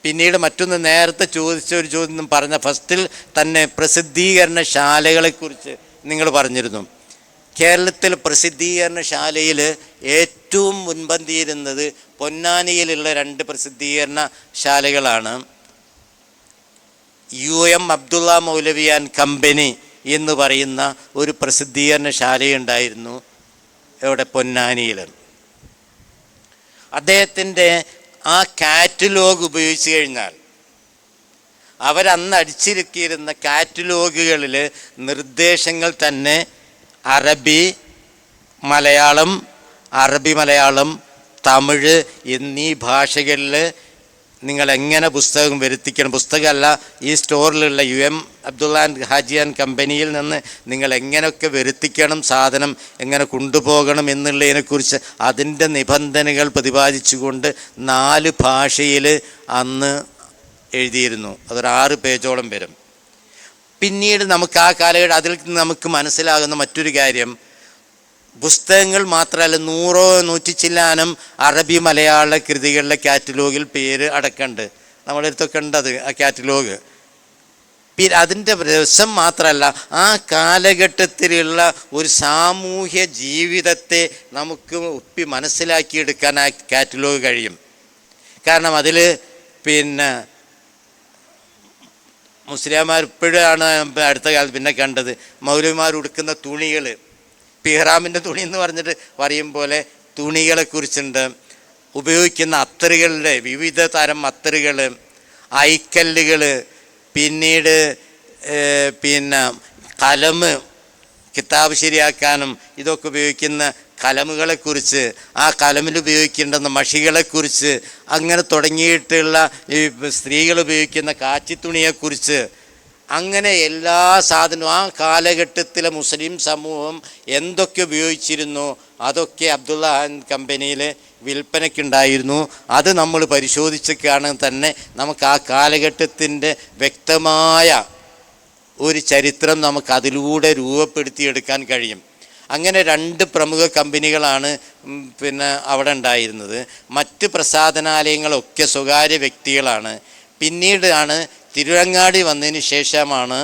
പിന്നീട് മറ്റൊന്ന്, നേരത്തെ ചോദിച്ച ഒരു ചോദ്യം പറഞ്ഞ ഫസ്റ്റിൽ തന്നെ പ്രസിദ്ധീകരണശാലകളെക്കുറിച്ച് നിങ്ങൾ പറഞ്ഞിരുന്നു. കേരളത്തിൽ പ്രസിദ്ധീകരണശാലയിൽ ഏറ്റവും മുൻപന്തിയിരുന്നത് പൊന്നാനിയിലുള്ള 2 പ്രസിദ്ധീകരണശാലകളാണ്. UM Abdullah Maulavi and company എന്ന് പറയുന്ന ഒരു പ്രസിദ്ധീകരണശാലയുണ്ടായിരുന്നു ഇവിടെ പൊന്നാനിയിൽ. അദ്ദേഹത്തിൻ്റെ ആ കാറ്റലോഗ് ഉപയോഗിച്ച് കഴിഞ്ഞാൽ അവരന്ന് അടിച്ചിരുക്കിയിരുന്ന കാറ്റലോഗുകളിൽ നിർദ്ദേശങ്ങൾ തന്നെ അറബി മലയാളം, തമിഴ് എന്നീ ഭാഷകളിൽ നിങ്ങൾ എങ്ങനെ പുസ്തകം വരുത്തിക്കണം, പുസ്തകമല്ല ഈ സ്റ്റോറിലുള്ള UM അബ്ദുള്ള ഹാജിയാൻ കമ്പനിയിൽ നിന്ന് നിങ്ങൾ എങ്ങനെയൊക്കെ വരുത്തിക്കണം, സാധനം എങ്ങനെ കൊണ്ടുപോകണം എന്നുള്ളതിനെക്കുറിച്ച് അതിൻ്റെ നിബന്ധനകൾ പ്രതിപാദിച്ചുകൊണ്ട് 4 ഭാഷയിൽ അന്ന് എഴുതിയിരുന്നു. അതൊരു 6 പേജോളം വരും. പിന്നീട് നമുക്ക് ആ കാലഘട്ടം അതിൽ നമുക്ക് മനസ്സിലാകുന്ന മറ്റൊരു കാര്യം, പുസ്തകങ്ങൾ മാത്രമല്ല 100 ചില്ലാനം അറബി മലയാള കൃതികളുടെ കാറ്റലോഗിൽ പേര് അടക്കമുണ്ട്. നമ്മുടെ അടുത്തൊക്കെ ഉണ്ട് അത്, ആ കാറ്റലോഗ്. പിന്നെ അതിൻ്റെ രസം മാത്രമല്ല, ആ കാലഘട്ടത്തിലുള്ള ഒരു സാമൂഹ്യ ജീവിതത്തെ നമുക്ക് ഒപ്പി മനസ്സിലാക്കിയെടുക്കാൻ ആ കാറ്റലോഗ് കഴിയും. കാരണം അതിൽ പിന്നെ മുസ്ലിംമാർ ഇപ്പോഴാണ് അടുത്ത കാലത്ത് പിന്നെ കണ്ടത്, മൗലവിമാർ ഉടുക്കുന്ന തുണികൾ, ഇഹ്റാമിൻ്റെ തുണി എന്ന് പറഞ്ഞിട്ട് പറയും പോലെ തുണികളെക്കുറിച്ചുണ്ട്, ഉപയോഗിക്കുന്ന അത്തറുകളുടെ വിവിധ തരം അത്തറുകൾ, ഐക്കല്ലുകൾ, പിന്നീട് പിന്നെ കലമ്, കിതാബ് ശരിയാക്കാനും ഇതൊക്കെ ഉപയോഗിക്കുന്ന കലമുകളെക്കുറിച്ച്, ആ കലമിൽ ഉപയോഗിക്കേണ്ടുന്ന മഷികളെക്കുറിച്ച്, അങ്ങനെ തുടങ്ങിയിട്ടുള്ള ഈ സ്ത്രീകൾ ഉപയോഗിക്കുന്ന കാച്ചിത്തുണിയെക്കുറിച്ച്, അങ്ങനെ എല്ലാ സാധനവും ആ കാലഘട്ടത്തിലെ മുസ്ലിം സമൂഹം എന്തൊക്കെ ഉപയോഗിച്ചിരുന്നു അതൊക്കെ അബ്ദുള്ള കമ്പനിയിൽ വിൽപ്പനയ്ക്കുണ്ടായിരുന്നു. അത് നമ്മൾ പരിശോധിച്ചൊക്കെയാണെങ്കിൽ തന്നെ നമുക്ക് ആ കാലഘട്ടത്തിൻ്റെ വ്യക്തമായ ഒരു ചരിത്രം നമുക്ക് അതിലൂടെ രൂപപ്പെടുത്തിയെടുക്കാൻ കഴിയും. അങ്ങനെ 2 പ്രമുഖ കമ്പനികളാണ് പിന്നെ അവിടെ ഉണ്ടായിരുന്നത്. മറ്റ് പ്രസാധനാലയങ്ങളൊക്കെ സ്വകാര്യ വ്യക്തികളാണ്. പിന്നീടാണ് തിരുവങ്ങാടി വന്നതിന് ശേഷമാണ്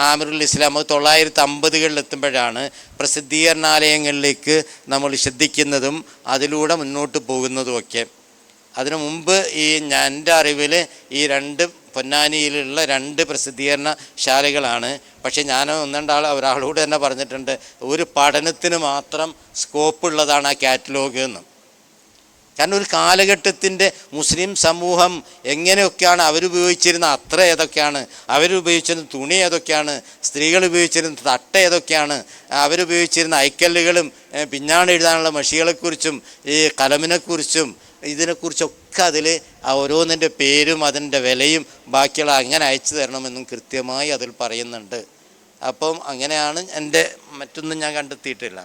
ആമിറുൽ ഇസ്ലാം 950-കളിൽ എത്തുമ്പോഴാണ് പ്രസിദ്ധീകരണാലയങ്ങളിലേക്ക് നമ്മൾ ശ്രദ്ധിക്കുന്നതും അതിലൂടെ മുന്നോട്ട് പോകുന്നതുമൊക്കെ. അതിനു മുമ്പ് എൻ്റെ അറിവിൽ ഈ 2 പൊന്നാനിയിലുള്ള 2 പ്രസിദ്ധീകരണ ശാലകളാണ്. പക്ഷേ ഞാൻ ഒരാളോട് തന്നെ പറഞ്ഞിട്ടുണ്ട്, ഒരു പഠനത്തിന് മാത്രം സ്കോപ്പുള്ളതാണ് ആ കാറ്റലോഗ് എന്ന്. കാരണം ഒരു കാലഘട്ടത്തിൻ്റെ മുസ്ലിം സമൂഹം എങ്ങനെയൊക്കെയാണ് അവരുപയോഗിച്ചിരുന്ന അത്ര ഏതൊക്കെയാണ്, അവരുപയോഗിച്ചിരുന്ന തുണി ഏതൊക്കെയാണ്, സ്ത്രീകൾ ഉപയോഗിച്ചിരുന്ന തട്ട ഏതൊക്കെയാണ്, അവരുപയോഗിച്ചിരുന്ന ഐക്കല്ലുകളും പിഞ്ഞാണ് എഴുതാനുള്ള മഷികളെക്കുറിച്ചും ഈ കലമിനെക്കുറിച്ചും ഇതിനെക്കുറിച്ചൊക്കെ അതിൽ ഓരോന്നിൻ്റെ പേരും അതിൻ്റെ വിലയും ബാക്കിയുള്ള അങ്ങനെ അയച്ചു തരണമെന്നും കൃത്യമായി അതിൽ പറയുന്നുണ്ട്. അപ്പം അങ്ങനെയാണ്. എൻ്റെ മറ്റൊന്നും ഞാൻ കണ്ടെത്തിയിട്ടില്ല.